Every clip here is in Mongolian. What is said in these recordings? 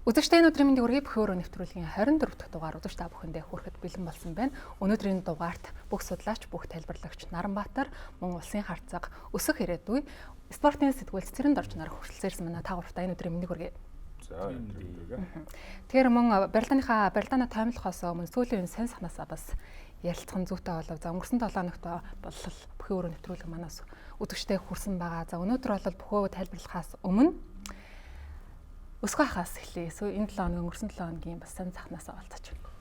Өдөртэй өнөөдрийн мэндийг хүргэе Бүхэн өрөө нэвтрүүлгийн 24 дахь дугаар өдөрт та бүхэндээ хүрэхэд бэлэн болсон байна. Өнөөдрийн дугаарт бүх судлаач, бүх тайлбарлагч Наранбаатар, мөн улсын харцаг, өсөх ирээдүй, спортын сэтгүүлч Цэрэн Дорж нар хүрэлцээрсэн манай та гуравтаа өнөөдрийн мэндийг хүргэе. За. Тэгэхээр мөн барилдааны таймлахаас өмнө сүүлийн сайн санаасаа бас ярилцах нь зүйтэй болов. За өнгөрсөн 7 хоногт болол Бүхэн өрөө нэвтрүүлэг манаас өдөртөө хүрсэн байгаа. За өнөөдөр бол Бүхөө тайлбарлахаас өмнө Өсгөө хаас эхлэе. Энэ 7 хоног өнгөрсөн 7 хоногийн бас сайн захнасаа олцооч байна.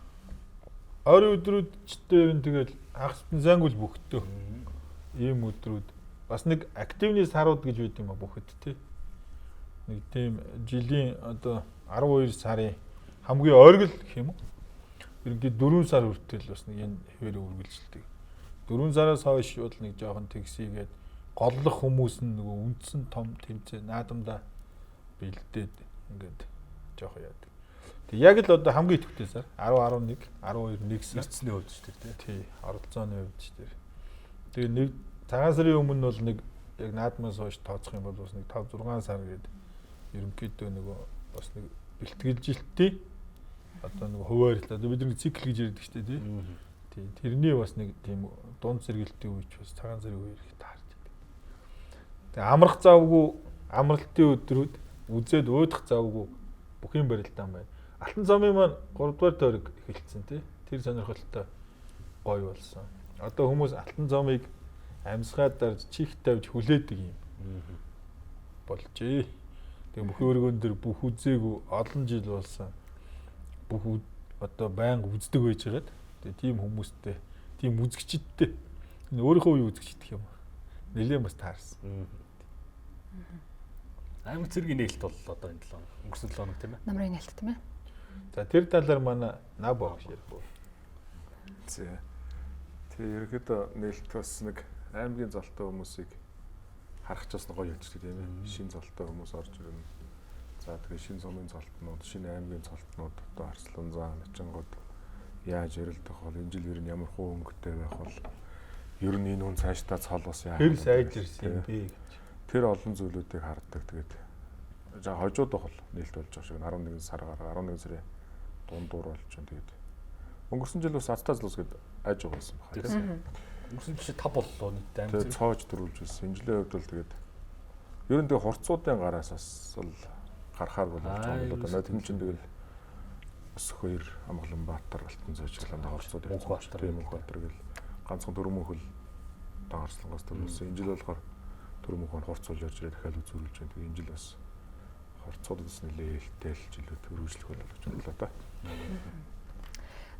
Ойрын өдрүүдчтэй юм тэгэл хагасны зангуул бүхтөө. Ийм өдрүүд бас нэг активны сарууд гэж үйд юм а бүхэд тий. Нэг тийм жилийн одоо 12 сарын хамгийн ойргол гэх юм уу? Ерөнхийдөө 4 сар хүртэл бас нэг энэ хэвээр үргэлжилдэг. 4 сараас хойш бол нэг жоохон тэгсийгээд голлох хүмүүс нь нөгөө үндсэн том тэмцээн наадамдаа бэлдээд ингээд жоох яадаг. Тэг яг л одоо хамгийн идэвхтэй сар 10, 11, 12, 1 сар эрдцний хувьд ч тийм тий оролцооны хувьд ч тэр. Тэгээ нэг цагаан сарын өмнө бол нэг яг наадмаас хойш тооцох юм бол бас нэг 5, 6 сар гээд ерөнхийдөө нөгөө бас нэг бэлтгэлжилттэй одоо нэг хуваарлаа. Бид нэг цикл гэж ярьдаг шүү дээ тий. Тэрний бас нэг тийм дунд зэрэгэлтийн үеч бас цагаан сарын үеэр их таарч байдаг. Тэгээ амрах завгүй амралтын өдрүүд үзээд уудах завгүй бүхийн барилдаан байна. Алтан замын маань 3 дугаар тойрог эхэлсэн тий. Тэр сонирхолтой гоё болсон. Одоо хүмүүс алтан замыг амьсгаад дарж чих тавьж хүлээдэг юм болжээ. Тэгээ бүхэн өргөн дээр бүх үзээгүй олон жил болсон. Бүх одоо байнга үздэг байж байгаад тэгээ тийм хүмүүстэй, тийм үзэгчдтэй өөрийнхөө үе үзэгчдэх юм. Нэлээд бас таарсан. Аймаг цэргийн нээлт бол одоо энэ 7 хоног өнгөрсөн 7 хоног тийм ээ. Намрын нээлт тийм ээ. За тэр талаар манай Набо гэж ярьв. За. Тэгээ ерөөдөө нээлт бас нэг аймгийн золтой хүмүүсийг харах ч бас гоё явчихдаг тийм ээ. Шинэ золтой хүмүүс орж ирнэ. За тэгээ шинэ сумын золтнууд, шинэ аймгийн золтнууд одоо Арслан заа, Начингууд яаж ярилдах бол энэ жил ер нь ямар хуу өнгөтэй байх бол ер нь энэ хүн цаашдаа цол бас яах вэ? Тэр сайж ирсэн юм бэ гэж. Тэр олон зүйлүүдийг харддаг. Тэгээд за хожууд бол нээлт болж байгаа шиг 11 сараар 11 сарын дундуур болж байна. Тэгээд өнгөрсөн жил бас Ацтаа злус гээд айж байгаа байсан байна. Өнгөрсөн жил 5 боллоо нийт аймаг. Тэгээд цоож дөрвөлж байсан. Энэ жилийн хувьд бол тэгээд ер нь тэгээд хурцуудын гараас бас л гарахаар болж байгаа юм байна. Тэр чинь тэгэл Өсөх хоёр Амгаланбаатар Алтан цайжглаанд хурцууд явуулсан. Тийм Мөнхбаатар гэл ганцхан Дөрмөнхөл дагаарслангаас төрүүлсэн. Энэ жил болохоор Дөрмөнхөн хурцуул явж ирээ дахиад үзүүлж байна. Тэгээд энэ жил бас хурцуудаас нэлээдтэй л жилүүд өргөжлөх болно гэж бодлоо та.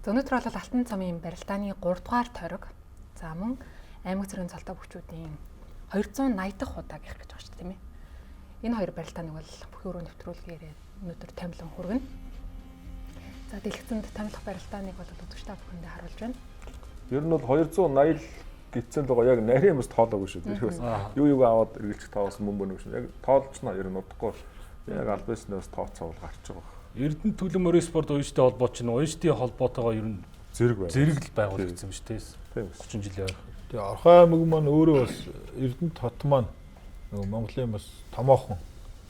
Өнөөдөр бол Алтан цамын барилдааны 3 дугаар тойрог. За мөн аймаг цэргийн цолтой бүхчүүдийн 280 дахь удаа гэх гэж байгаа шүү дээ тийм ээ. Энэ хоёр барилдааныг бол Бүхэн өрөө нэвтрүүлгээр өнөөдөр томилон хүргэнэ. За дэлгэцэнд томилох барилдааныг бол өдөртөө бүхэндээ харуулж байна. Ер нь бол 280 гитсэн байгаа яг нарийн юмс тоолоогүй шүү. Тэрхээс юу аваад эргэлж тоолсон мөн бönөг шүү. Яг тоолчноо ер нь удахгүй. Яг албаснаас тооцоо бол гарч байгаа. Эрдэнэ төлөм мөрийн спорт уяжтай холбоо чинь уяжтын холбоотойгоо ер нь зэрэг байна. Зэрэг л байгуулагдсан шүү дээ. Тийм 30 жилийн ойр. Тэгээ Орхон аймаг маань өөрөө бас Эрдэнэт хот маань нөгөө Монголын бас томоохон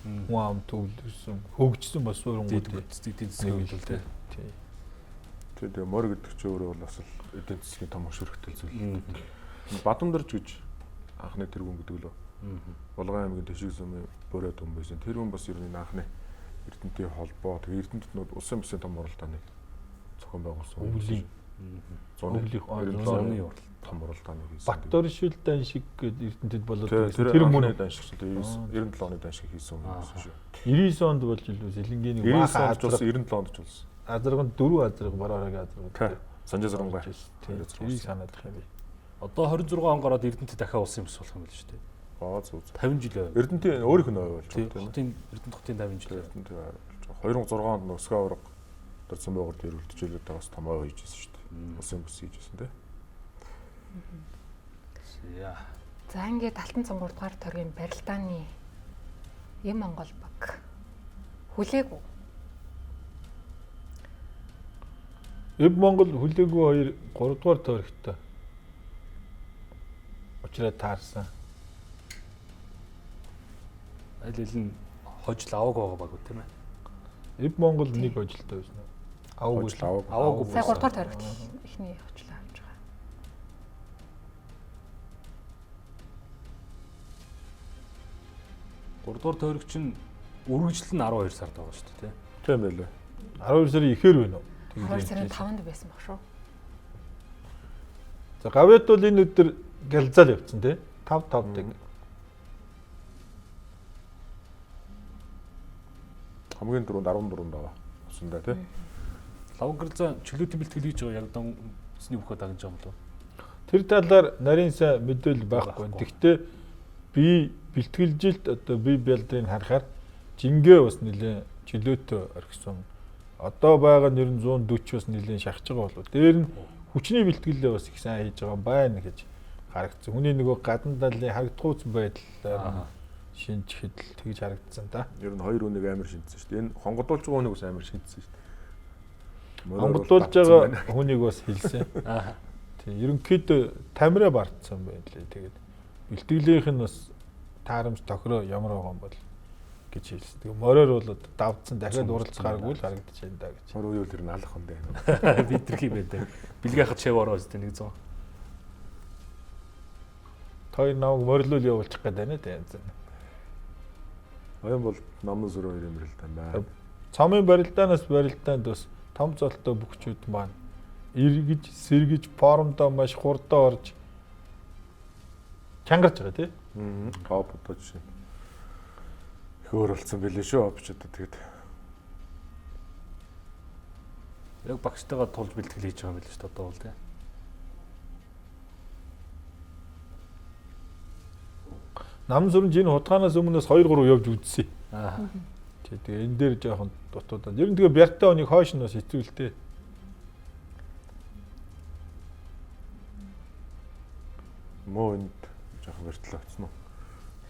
хүн ам төвлөрсөн хөгжсөн бас суурьнгууд эдийн засгийн хөлөө тий. Тэгээ мөр гэдэг чинь өөрөө бас л эдийн засгийн том хөшөөрөлтөл зүйл. Бадамдарж гэж анхны тэргүүн гэдэг лөө. Булган аймгийн Тэшиг сумын бороод хүн байсан. Тэр хүн бас ер нь анхны Эрдэнэтийн холбоо тэгээ Эрдэнэтнүүд улсын бүсийн том уралдааныг зохион байгуулсан. Өвлийн зуны том уралдааныг хийсэн. Батөршилтэн шиг гэдэг Эрдэнэтэд болоод тэр мөн даншигч 97 оны даншиг хийсэн хүн шүү. 99 онд болж илүү Сэлэнгийн нэг баахан ажуулсан 97 онд ч болсон. Азарганд 4 азарг бараараг азарг. Санжаа зураг байж. Тэрийг санаадах юм би. Одоо 26 он гараад Эрдэнэтэд дахиад улсын бүс болох юм байна шүү дээ. Зүг. 50 жилийн ойр. Эрдэнэтийн өөрийнх нь ой болж байгаа. Хотын Эрдэнэт хотын 50 жилийн Эрдэнэт ой болж байгаа. 2006 онд Өсгөө авраг дөрсөн байгуулт ирүүлдэж бас том ой хийжсэн шүү дээ. Улсын бүс хийжсэн тий. За ингээд Алтан цам 3 дугаар тойргийн барилдааны Эм Монгол баг хүлээгүй. Эм Монгол хүлээгүй 3 дугаар тойрогтой. Учраа таарсан. Аль нь хожил аваг байгаа баг тийм ээ. Эв Монгол нэг ажилтай байсан уу? Аваагүй. Сая 3 дугаар тойрогт ихний очлоо авч байгаа. Гуравдугаар тойрог чинь үргэлжлэл нь 12 сард байгаа шүү дээ, Тийм байлээ. 12 сарын ихээр байна уу? 2 сарын 5-нд байсан баг шүү. За гавьяд бол энэ өдөр гэлзаал явцсан тий. 5 дэг. Хамгийн дөрөнд 14 даваа. Усандаа тий. Лавгарлзаа чөлөөтийн бэлтгэл хийж байгаа яг донсны бүхэ дагнаж байгаа юм болов. Тэр талаар нарийн сайн мэдээлэл байхгүй. Гэхдээ би бэлтгэлжилт одоо би бэлдрийг харахаар жингээ бас нэлээ чөлөөтэй орхисон. Одоо байгаа нь ер нь 140 бас нэлээ шахаж байгаа болов. Дээр нь хүчний бэлтгэлээ бас их сайн хийж байгаа байна гэж харагдсан. Хүний нөгөө гадна талын харагдахуйц байдлаар шинжихэд л тэгж харагдсан да. Ер нь хоёр үнийг амар шинжсэн шүү дээ. Энэ хонгодуулж байгаа үнийг бас амар шинжсэн шүү дээ. Хонгодуулж байгаа хүнийг бас хэлсэн. Тийм ерөнхийдөө тамираа бартсан байна лээ. Тэгээд бэлтгэлийнх нь бас таарамж тохироо ямар байгаа юм бол гэж хэлсэн. Тэгээ мороор бол давдсан дахиад уралцахааргүй л харагдаж байна да гэж. Мөр үйл тэр нь алах юм дээ. Бид нар хий байдаг. Бэлгээ хат шав ороо зү 100. Хоёр наваг морилуул явуулчих гээд байна те янз. Оюун бол намны зүрх хоёр юм л тань. Цомын барилдаанаас барилдаанд бас том золтой бүхчүүд маань эргэж, сэргэж, форумдоо маш хурдаа орж чангарч байгаа тий. Оподож шин. Хөөр болсон билээ шүү опчдод тэгээд. Яг багштайгаа тулж бэлтгэл хийж байгаа юм билээ шүү дээ одоо бол тий. Нам сүрэнж энэ хутгаанаас өмнөөс 2-3 явж үзсэн. Аа. Тэгээ энэ дээр жоохон дутуудаа. Ер нь тэгээ бяртаа өнийг хойш нь бас хэцүүлтэй. Мөө энд жоохон вертал авцсан уу?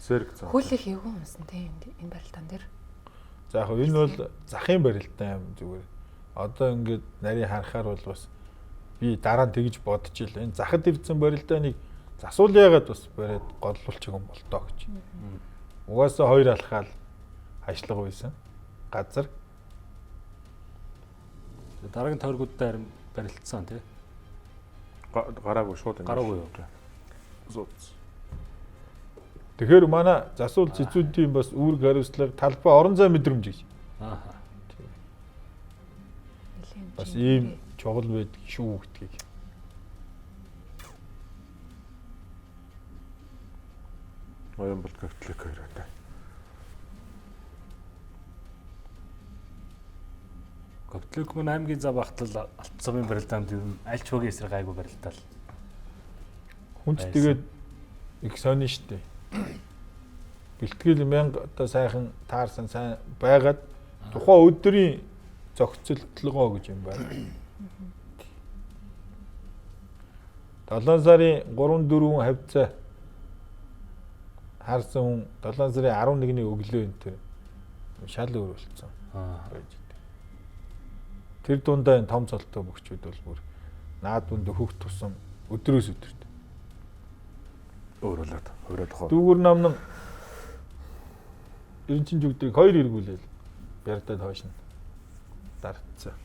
Сэрэг цаа. Хөл их эвгүй юмсан те энэ барилдаан дээр. За яг энэ бол захын барилдаан юм зүгээр. Одоо ингээд нарийн харахаар бол бас би дараа нь тэгж бодож ил. Энэ захад ивдсэн барилдааныг засуул яагаад бас бариад голлуулчих юм бол тоо гэж. Угаасаа хоёр алхаал ажиллага байсан. Газар. Дараагийн тойргуудаа харин барилдсан тий. Гараагүй шууд ингэ. Гараагүй юу. Зууц. Тэгэхээр манай засуул цэцүүдийн бас үүрэг хариуцлага талбай орон зай мэдрэмж гэж. Аа. Бас ийм чухал байдаг шүү гэдгийг. Оюун бол капиталик хоёр одоо. Капиталик мөн аймгийн зав багтлал Алт цомын барилдаанд ер нь аль ч хогийн эсрэг гайгүй барилдаал. Хүнч тэгээд их сонин штэ. Бэлтгэл 1000 одоо сайхан таарсан сайн байгаад тухайн өдрийн зохицолтлогоо гэж юм байна. 7 сарын 3-4 хавцаа харсан 7 сарын 11-ний өглөө энэ тэр шал өөр болсон. Байж дээ. Тэр дундаа энэ том цолтой бөхчүүд бол бүр наад бүнд хөвгт тусан өдрөөс өдөрт. Өөрөлд хувираад хоо. Дүүгэр намнан Эренчин жүгдрийг 2 эргүүлээл бярдад хойш нь дартцсан.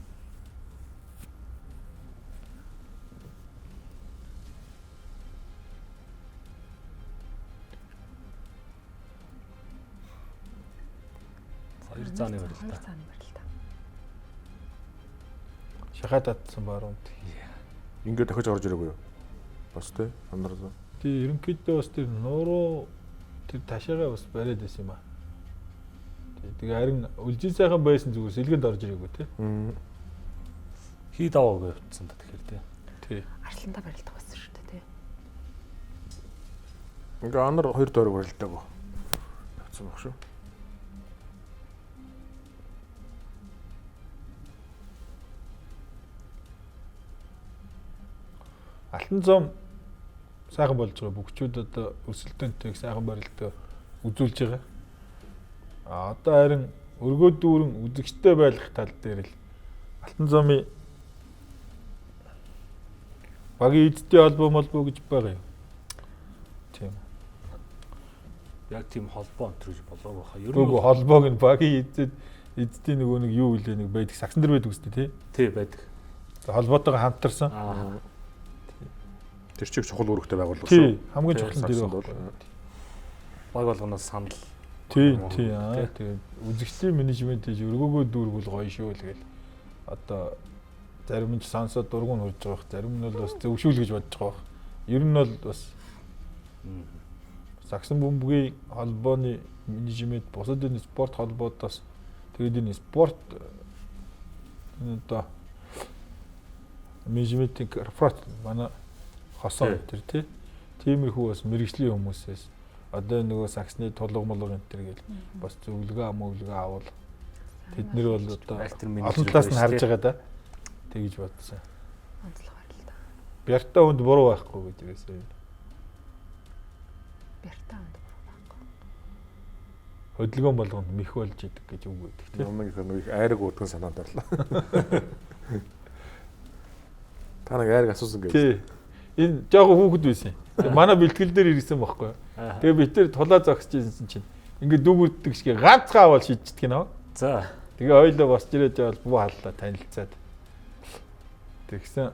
Хоёр цааны барилдаа. Шахаад татсан баруунд. Ингээд дахиж орж ирээгүй юу? Бас тий. Андарсан. Тий, ерөнхийдөө бас тэр нууруу тэр ташаагаа бас бариад байсан юм аа. Тэгээ харин үлжин сайхан байсан зүгээр сэлгэнд орж ирээгүй тий. Хий даваагүй явцсан та тэгэхээр тий. Тий. Арслантаа барилдах байсан шүү дээ тий. Ингээ анар хоёр дөрөв барилдаагүй. Явцсан баг шүү. Алтан цом сайхан болж байгаа бүгчүүд одоо өсөлтөнтэйг сайхан барилдаа үзүүлж байгаа. Одоо харин өргөө дүүрэн үзэгчтэй байх тал дээр л Алтан цомын багийн эзэдийн холбоо гэж байгаа юм. Тийм. яг тийм холбоо өнтер гэж болоогүй хаа. Ер Нөгөө холбоог нь багийн эзэдийн нөгөө нэг юу үлээ нэг байдаг сагсан дээр байдаг үстэй тий байдаг. Холбоотойгоо хамтарсан. Тэр чиг чухал үүрэгтэй байгууллага Тий, хамгийн чухал нь тэр байна. Баг болгоноос санал. Тий. Тэгээд үзэгчлийн менежмент хийж өргөөгөө дүүргүүл гоё шүү л гээл. Одоо зарим нь сонсоод дургуун хурж байгаа. Зарим нь бол бас зөвшүүл гэж бодож байгаа. Ер нь бол бас Сагсан бөмбөгийн холбооны менежмент бусад энэ спорт холбоодоос тэгээд энэ спорт одоо менежментийн корпорат манай хосоо тэр тий. Тиймэрхүү бас мэрэгжлийн хүмүүсээс одоо нөгөө сагсны тулга молго энэ төр гэл бас зөвлөгөө авал тэд нэр бол одоо олон талаас нь харж байгаа да. Тэгж бодсон. Онцлог байл та. Бярта хүнд буруу байхгүй гэж ирээсэй. Бярта хүнд буруу байхгүй. Хөдөлгөөн болгонд мэх болж идэг гэж үг өгдөг тийм. Номыг их айраг уудган санаанд орлоо. Та нэг айраг асуусан гэж. Тий. Энэ жоохон хүүхэд байсан. Манай бэлтгэл дээр ирсэн байхгүй. Тэгээ бид тэр тулаа зогсож ирсэн чинь ингээд дүүгүрддэг шиг ганцхан аваад шийдчихдэг нөө. За. Тэгээ ойлоо босч ирээд явал бүү халлаа танилцаад. Тэгсэн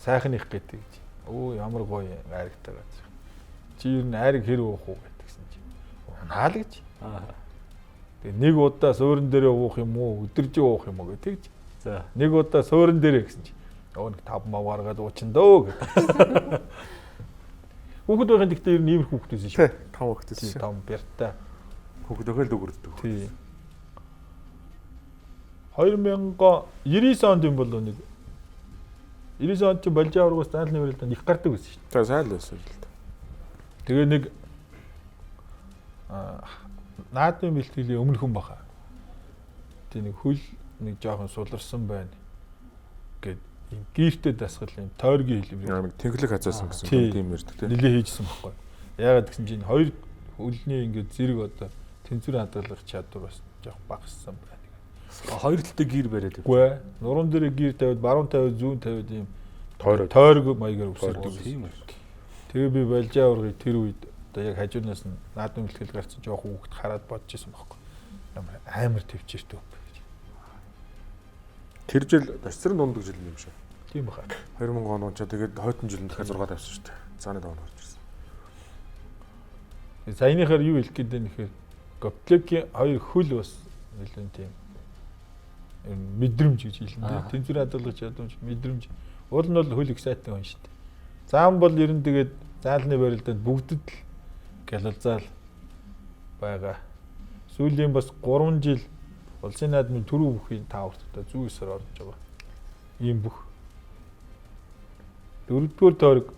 сайхан их гэдэг чи. Өө ямар гоё айрагтай байж. Чи ер нь айраг хэр уух уу гэдгсэн чи. Унаал гэж. Тэгээ нэг удаа суурин дээр уух юм уу, өдөржин уух юм уу гэдэг чи. За. Нэг удаа суурин дээр гэсэн чи. Өө нэг 5 мав гаргаад уучин дөө гэдэг. Хүүхэд байхын гэхдээ ер нь иймэр хүүхэд байсан шүү. 5 хүүхэд байсан. 5 бяртай. Хүүхэд өхөл дүүрддэг. Тий. 2099 онд юм бол нэг 90 онд ч Балжаа ургаас заалны барилдаанд их гардаг байсан шүү. За сайн л байсан л да. Тэгээ нэг наадмын бэлтгэлийн өмнөх хүн баха. Тэг нэг хөл нэг жоохон суларсан байна гэд ийм гифтэ дасгал ийм тойргийн хэлбэр. Нэг тэнхлэг хазаасан гэсэн тийм ярьдаг тийм. Нилээ хийжсэн байхгүй. Яагаад гэсэн чинь хоёр хөлний ингээд зэрэг одоо тэнцвэр хадгалах чадвар бас жоохон багассан байна. Хоёр талтай гэр бариад. Үгүй ээ. Нуруунд дээр гэр тавиад, баруун тавиад, зүүн тавиад ийм тойрог маягаар үсэрдэг. Тийм үү. Тэгээ би Балжаа ургыг тэр үед одоо яг хажуунаас нь наадмын бэлтгэл гарсан жоохон хүүхэд хараад бодож исэн байхгүй. Амар төвчээртэй өв гэж. Тэр жил тасцрын дундг жил юм шиг. Тийм баха. 2000 он онцоо тэгээд хойтон жилд дахиад 6 тавьсан шүү дээ. Цааны даваа орж ирсэн. Саяныхаар юу хэлэх гээд байна гэхээр Готлегийн хоёр хөл бас нэлээд тийм мэдрэмж гэж хэлнэ. Тэнцвэр хадгалах чадамж, мэдрэмж. Уул нь бол хөл их сайтай хүн шүү дээ. Заан бол ер нь тэгээд заалны барилдаанд бүгдэд л гялалзаал байгаа. Сүүлийн бас 3 жил улсын наадмын төрөв бүхийн таавартаа зүү эсээр орж байгаа. Ийм бүх. 4-р тойрог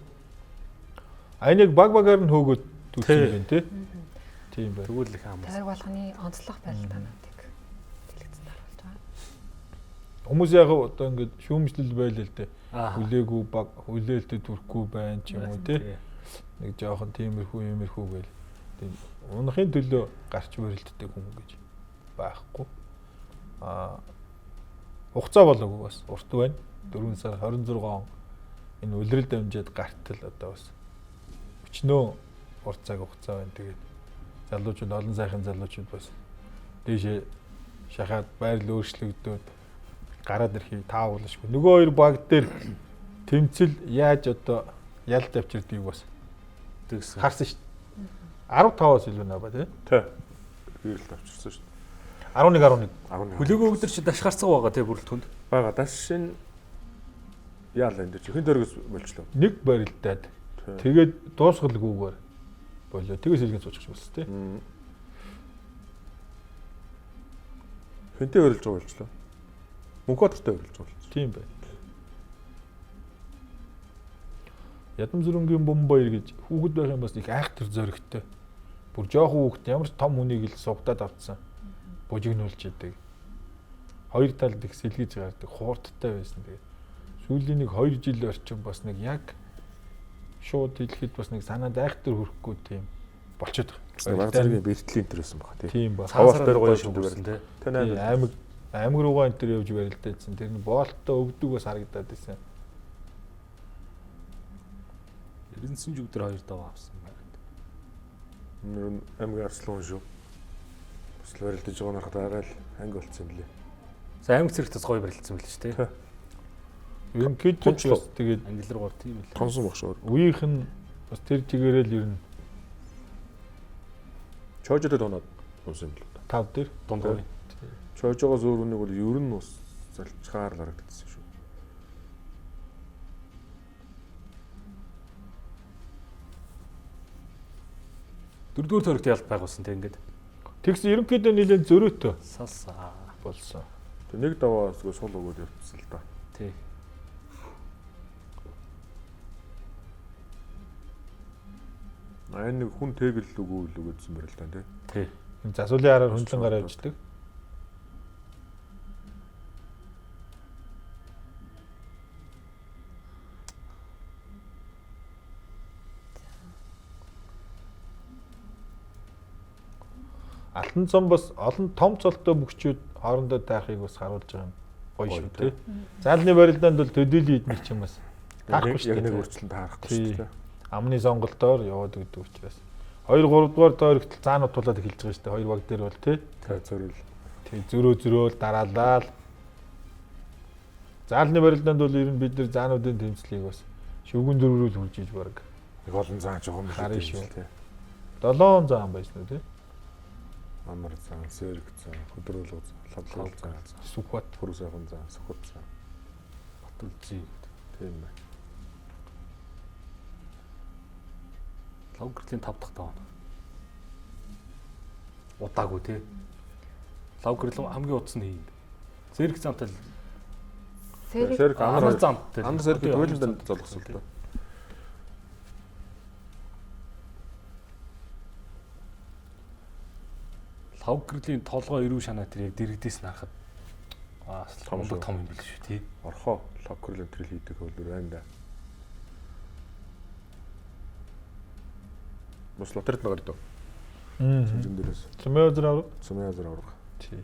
айныг баг-багаар нь хөөгөөд түүсэн юм тий. Тийм байна. Тэгвэл их амс. Тойрог болгоны онцлог барилдаануудыг дэлгэцэн харуулж байгаа. Хүмүүс яг одоо ингээд шүүмжлэл байлаа л дээ. Хүлээгүй баг, хүлээлтэд төрөхгүй байна ч юм уу тий. Нэг жоохон тиймэрхүү гээл. Тийм унахын төлөө гарч барилддаг хүн гэж байхгүй. Хугацаа болоогүй бас урт байна. 4 сар 26 он энэ үлрэл дамжаад гартал одоо бас өчнөө урт цаг хугацаа байна. Тэгээд залуучууд олон сайхан залуучууд бас дээшээ шахаад байрал өөрчлөгдөөд гараад ирэхийг таавуулшгүй. Нөгөө хоёр баг дээр тэмцэл яаж одоо ял давчирдгийг бас тэгсэн. харсан шүү дээ. 15-аас илүү наа ба тий. Тий. Гэрэл тавчирсан шүү дээ. 11. Хүлээгөө өгдөр чи дашгарцсан байгаа тий бүрэлдэхүүнд. Бага дашин яалаа энэ чи хэн дөргөс болчлоо. Нэг барилдаад тэгээд дуусгалгүйгээр болоо. Тэгээс илгэн суучих болсон тий. Хэнтэй өрөлж байгаа болчлоо. Мөнхөдөртэй өрөлж байгаа болчлоо. Тийм байна. Ядам зүрэнгийн бомбоёр гэж хүүхэд байх юм бас их айхтар зөрөгтэй. Бүр жоохон хүүхэд ямар ч том хүнийг л сугдаад авцсан. Бужигнуулж идэг. Хоёр талд их сэлгэж гардаг, хуурдтай байсан. Тэгээд сүүлийн нэг 2 жил орчим бас нэг яг шууд хэлэхэд бас нэг санаанд айхтар хүрэхгүй тийм болчиход байгаа. Баг зэргийн бэртлийн энэ байсан баг тийм ба. Хаваар дээр гоё юм дүүрсэн тий. Тэ аймаг руугаа энэ төр явж барилдаадсэн. Тэр нь боолттой өвдөг бас харагдаад байсан. Эрдэнэсэн жүгдөр хоёр даваа авсан байна. Аймгийн арслан шүү. Бас л барилдаж байгаа нарахад агаал анги болцсон юм лээ. За аймаг зэрэгтээс гоё барилдсан байл ч тий. Ерөнхийдөө бас тэгээд англи руугаар тийм л. Тонсон багшаа. үеийнх нь бас тэр чигээрэл ер нь Чойжод оноод унсан юм л да. 5 дээр Дундгой. Чойжоогоос өөр үнийг бол ер нь ус залчгаар харагдсан шүү. Дөрөвдүгээр төрөгт ялт байгуулсан тий ингээд. тэгсэн ерөнхийдөө нэлээд зөрөөтэй Салсаа. болсон. Тэг нэг даваа сул өгөөд явчихсан л да. Тий. Нэг хүн тэгэл өгөө л өгөөдсөн байл л да тий. Тий. Засуулын хараар хөндлөн гараа авчдаг. Алтан цом бас олон том цолтой бүгчүүд хоорондоо тайхыг бас харуулж байгаа юм гоё шүү тий. Заалны барилдаанд бол төдийлөн идэх ч юм бас таахгүй шүү Яг нэг дээ. өөрчлөлт харахгүй шүү дээ. Амны сонголтоор яваад өгдөг учраас 2 3 дугаар доор ихтэл заанууд тулаад эхэлж байгаа шүү дээ. 2 баг дээр бол тий. Тэг зөрүүл. Тэг зөрөөл дараалал. Заалны барилдаанд бол ер нь бид нар заануудын тэмцлийг бас шүгэн дөрвөрөөр хүрж иж баг. Нэг олон зан жоохон Харин шүү. тий. 7 заан байсан үү тий. Амар зан, сэрэг зан, хөдрөөлөг зан, лавлал зан, Сүхбат хөрөс сайхан зан, сөхөт зан. Батулжи. Тийм бай. Лавгэрлийн 5 дахь тав. Удаагүй тий. Лавгэрл хамгийн удсан нь юм. Зэрэг замтай Сэрэг амар амар замтай. амар сэрэг туйланд золгосон л да. Лавгэрлийн толгой ирүү шанаа тэр яг дэрэгдээс нь харахад бас том юм биш шүү тий. Орхоо локерлен трил хийдэг хөлөр байна да. Мос лотерт нагаар дөө. Зэн дээрээс. Цэмэозэр авах. Цэмэазар авах. Тий.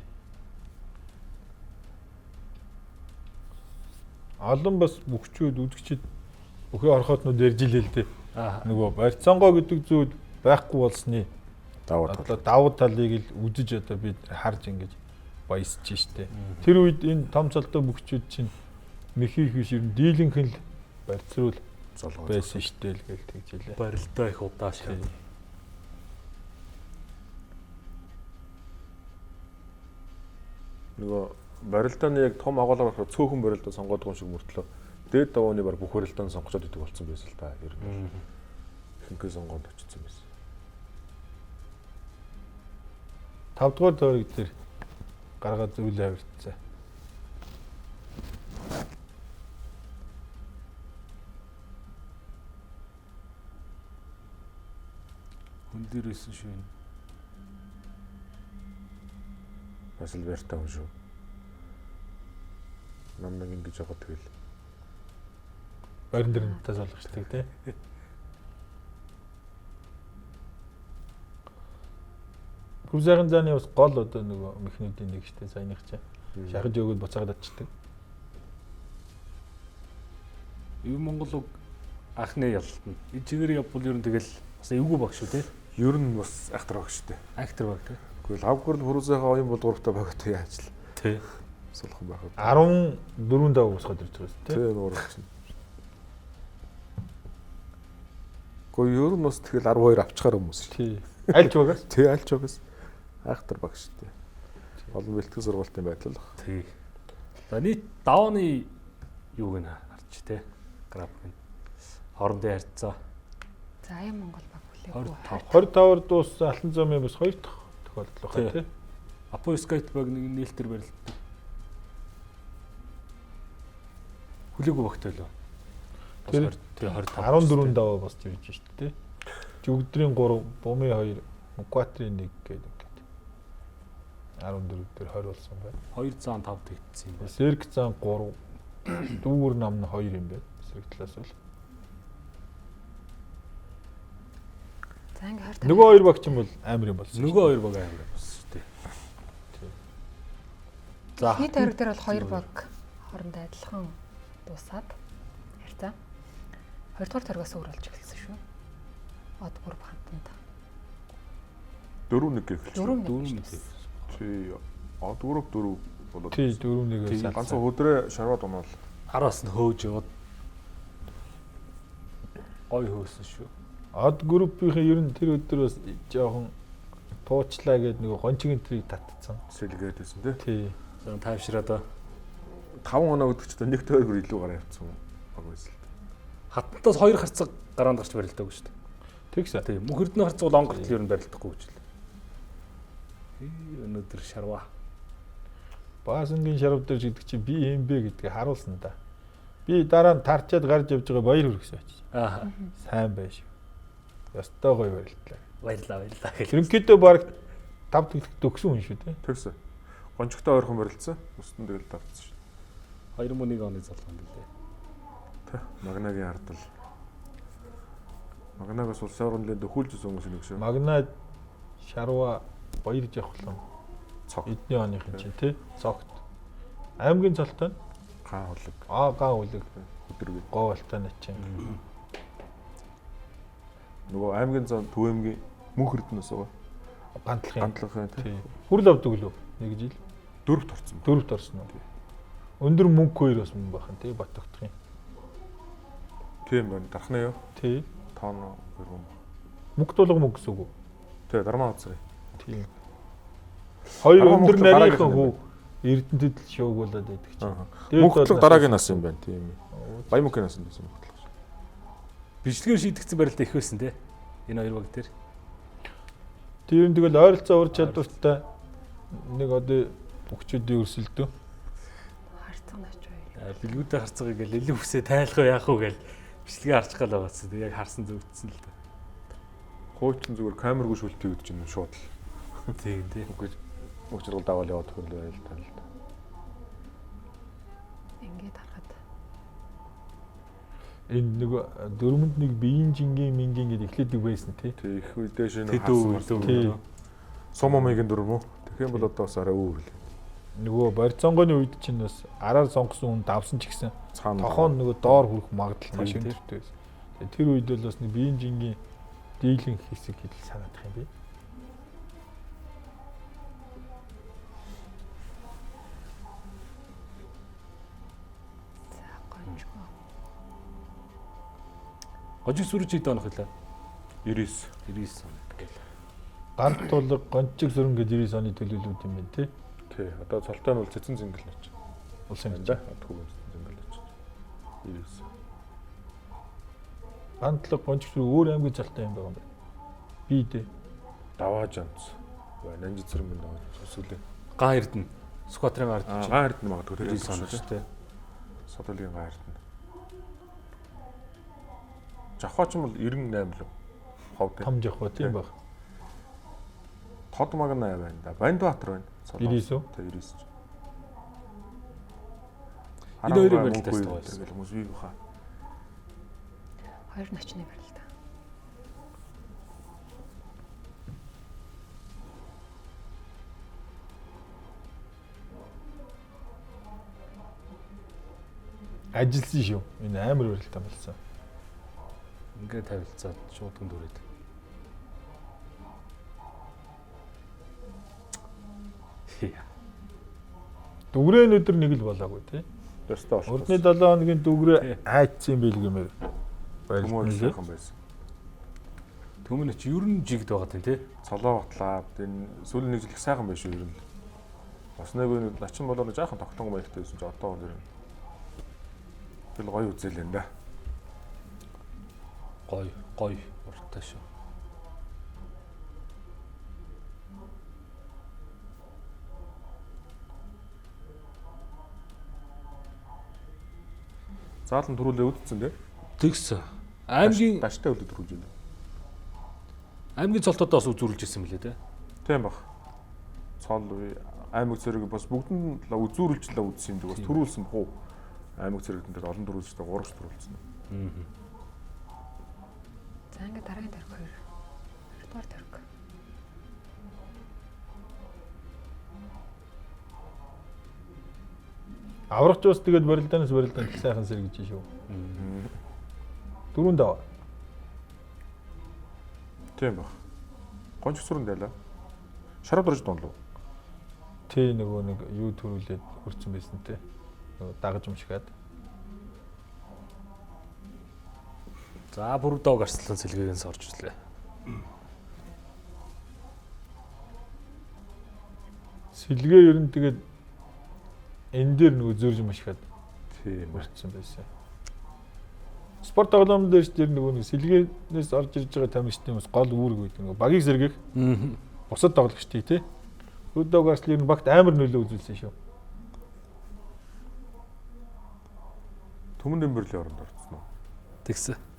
Олон бас бүгчүүд үдгчид өхөө орхоотнууд ярьжилээ л дээ. Нөгөө барьцаангоо гэдэг зүйл байхгүй болсны Даваа одоо давуу талыг л үзэж одоо бид харж ингэж баясч штэ. Тэр үед энэ том цолтой бүгчүүд чинь мэхийх биш ер нь дийлэнх нь л барьцруул золгоо байсан штэ л гээл тэгжилээ. Барилдаа их удааш. нөгөө барилдааны яг том агуулгаар харахад цөөхөн барилдаа сонгоод байгаа юм шиг мөртлөө дээд давааны баг бүх барилдаанд сонгочод идэг болсон байсан л да. Ер нь ихэнхээ сонгоод очсон байсан. 5 дугаар дөрөг дээр гаргаад зүйл авирцсан. Хүн дээрээс шүү. Бас л барьтаа хүн шүү. Намнаг ингэж яваад тэгэл. Барин дээр надаас болгочтой тий. Хүрзайхан зааны бас гол одоо нөгөө механизмын нэг штэ саяных чинь. Шахаж өгөөд буцаагаад очдөг. Ер Монгол уг анхны ялалтна. Энэ чигээр явбал ер нь тэгэл бас эвгүй баг шүү тий. Ер нь бас айхтар баг шүү дээ. Актер баг тий. Гэхдээ лавгэрл хүрүүзээхээ оюун бол 3 та багт яаж л Тий. сулхан байхад. 14 даа уусгаад ирж байгаа шүү тий. Тэ нуур чинь. Гэхдээ ер нь бас тэгэл 12 авчихаар хүмүүс шүү. Тий. Альч багаас. Тэ альч байгаас айхтар баг шүү дээ. Олон бэлтгэл сургалтын байдал л. Тий. За нийт давааны юуг нь харч тий. График нь. Хоорондын харьцаа. За аяа Монгол баг хүлээгүй. 25-аар дууссан алтан замын бас 2 дахь тохиолдол байна тий. Апо скейт баг нэг нээлтээр барилддаг. Хүлээгүй багтай лөө. Тэр 14 даваа бас живж шүү дээ. Жүгдрийн 3, бумын 2, Мукватрийн 1 гэдэг. 14 дээр 20 болсон байна. 2 заан 5 тэгдсэн юм байна. Сэрэг зан 3, дүүр нам нь 2 юм байна. Сэрэг талаас бол. За ингээ харт. Нөгөө 2 багч юм бол амар юм болсон. Нөгөө 2 баг амар болсон шүү дээ. За Эхний тойрог дээр бол 2 баг хоорондоо адилхан дуусаад харьцаа. 2 дугаар тойрогоос өөр болж эхэлсэн шүү. Од 3 хамтанд. 4-1 гэхэлж. 4-1. Тий. Од групп 4 болоод. Тий 4-1-ээс ганцхан хөдрөө шарваад унавал 10-аас нь хөөж яваад гой хөөсөн шүү. Од группийн ер нь тэр өдөр бас жоохон туучлаа гэдэг нэг гончгийн трийг татцсан. сэлгээд байсан тий. Тий. За тайвшраад 5 оноо өдөрчдөө нэг тойргоор илүү гараа явцсан баг байсан л. хаттаас 2 харцаг гараанд гарч барилдаг шүү дээ. Тэгсэ. Тийм. Мөнх эрдэнэ харцаг бол онгортол ер нь барилдахгүй гэж л. Өнөөдөр шарва. Баасангийн шарав дээр гэдэг чи би юм бэ гэдгийг харуулсан да. Би дараа нь тарчаад гарч явж байгаа баяр хүргэсэн очиж. Аа. Сайн байж. Ястай гоё барилтлаа. Баярлаа. Ерөнхийдөө баг 5 төгөлт өгсөн хүн шүү дээ. Тэгсэн. Гончогтой ойрхон барилцсан. Өстөн тэгэл давцсан шүү. 2001 оны залганд лээ. Тэ. Магнагийн ардал. Магнагаас улсын орон нэлээд хүүлж өсөн хүмүүс нэг шүү. Магнад шарва баяр жавхлан Цог. эдний оныхын чинь тий. Цогт. Аймгийн цолтой нь Гаан хулэг. гаан үлэг Өдрөг. гоолтой нь чинь. Нөгөө аймгийн зам Төвөмгийн мөнх эрдэнэс байгаа. Гантлахын Гантлахын тий. Хүрл авдаг лөө нэг жил. 4-т орсон. 4-т орсон уу. Өндөр мөнгө хоёр бас мөн бахан тий Батөгтгийн. Тийм байна. Дархна юу? Тий. Тооно гэрүүн. Мөнгө тулга мөнгө гэсэн үг үү? Тий, дармаа уцраа. Тий. Хоёр Дараагийн өндөр мөнгө нарийнхан дараагийн хүү Эрдэнэтэд л шуугуулад байдаг чинь. Мөнхтлөг дараагийн нас юм байна. Тийм. Баян мөнхийн нас юм байсан мөнхтлөг. Бичлэгээр шийдэгдсэн барилдаа их байсан те. Энэ хоёр баг дээр. Тэр нь тэгэл ойролцоо ур чадвартай нэг одоо өгчүүдийн өрсөлдөө. Харцаг наач байл. Билгүүдээ харцгааг ингээл илүү хүсээ тайлах яах вэ гээл бичлэгээ харчих гал байгаадсан. Тэг яг харсан зүгтсэн л дээ. Хуучин зүгээр камергүй шүлтий гэж юм шууд л. Тийм тий. Үгүй мөчрөл давал яваад хөрл байл тал. Ингээд харахад Энэ нэг дөрмөнд нэг биеийн жингийн мингийн гэдэг эхлэдэг байсан тий. Тий, их үедээ шинэ Тэдүү. Сумомигийн дүрм үү? Тэгэх юм бол одоо бас арай өөр л. Нөгөө барьцонгоны үед чинь бас араар сонгосон хүн давсан ч гэсэн Цаана тохоон нөгөө доор хүрэх магадлал маш Тийм, өндөртэй байсан. Тэгээ тэр үед бол бас нэг биеийн жингийн дийлэн хэсэг хэл санагдах юм би. за гончгоо. Гожиг сүрж хэд онох хэлээ? 99. 99 он гэл. Ганц тулга гончиг сүрэн гэж 99 оны төлөвлөлүүд юм байна тий. Тий, одоо цолтой нь бол цэцэн зингэл нэж. Улсын Да, хэмжээ. төгөөс зингэл нэж. 99. Ганц тулга гончиг сүрэн өөр аймгийн цалтай юм байгаа юм байна. Би дээ. Даваа жанц. Нанжид зэрэг минь даваа сүлээ. Гаан эрдэнэ. Скватрын ард чинь. Гаан эрдэнэ магадгүй тэр 99 он шүү дээ. Содолгийн гаан эрдэнэ. Жавхаач юм бол 98 л. Ховд. Том жавхаа тийм баг. Тод магнаа байна да. Бандбаатар байна. 99 үү? Тэ 99. Энэ хоёрын барилдаас тоосон. Тэгэл хүмүүс бий баха. Хоёр начны барил та. Ажилсан шүү. Энэ амар барилтаа болсон. Ингээд тавилцаад шууд дүрээд. Дүгрэн өдөр нэг л болоогүй тий. Ёстой болох. Урдны 7 хоногийн дүгрээ айцсан байл гэмээр хүмүүс байлгүй. сайхан байсан. Төмөн ч ер нь жигд байгаа тийм тий. Цолоо батлаа. Энэ сүүлийн нэг жил их сайхан байш юу ер нь. Бас нэг начин болоо нэг жаахан тогтон маягтай байсан ч одоо бол ер нь. Тэгэл гоё үзэл энэ да. Гой уртаа шүү. Заалан төрүүлээ үдцсэн тий. Тэгс. Аймгийн даштай үлдээ төрүүлж байна. аймгийн цолтоодоос үзүүлж ирсэн мөлий тий. Тийм баг. Цол аймаг зэрэг бас бүгд нь үзүүлж л үзсэн юм дий бас төрүүлсэн бохоо. Аймаг зэрэгтэн дээр олон төрүүлжтэй 3 ч төрүүлсэн. За ингээд дараагийн тарих 2. 2 дугаар тарих. Аврагч ус тэгээд барилдаанаас барилдаанд сайхан сэргэж шүү. Дөрөв даваа. Тийм баг. Гонч сүрэн дайлаа. Шарав дөрж дуун лу. Тэ нөгөө нэг юу төрүүлээд хөрцөн байсан те. Нөгөө дагаж өмшгөөд. За бүр дог арслан сэлгээгээс орж ирлээ. Сэлгээ ер нь тэгээд энэ дээр нөгөө зөрж өмшгөөд Тийм. хөрцөн байсан. Спорт тоглоомн дээр ч тэр нөгөө нэг сэлгээнээс орж ирж байгаа тамирчдын хүмүүс гол үүрэг үйдэг. Нөгөө багийг сэргээх бусад тоглогчдыг те. Дог арслын ер нь багт амар нөлөө үзүүлсэн шүү. Түмэн Дэмбэрлийн оронд орцсон уу? Тэгсэн.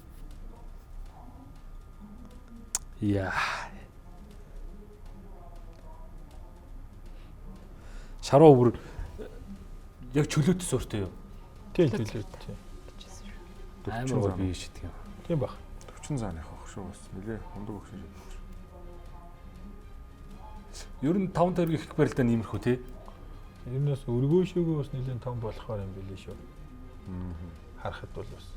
Яа. Шаруу бүр яг чөлөөт сууртай юу? Тийм тийм тийм. Амар гоо бие шидэх юм. Тийм баг. 40 зааных ах шүү бас. Нилээ хундаг өгсөн шиг. Ер нь 5 төгрөг их барилдаа нэмэрхүү тий. Ер нь бас өргөөшөөгөө бас нэлээд том болохоор юм билээ шүү. Харахад бол бас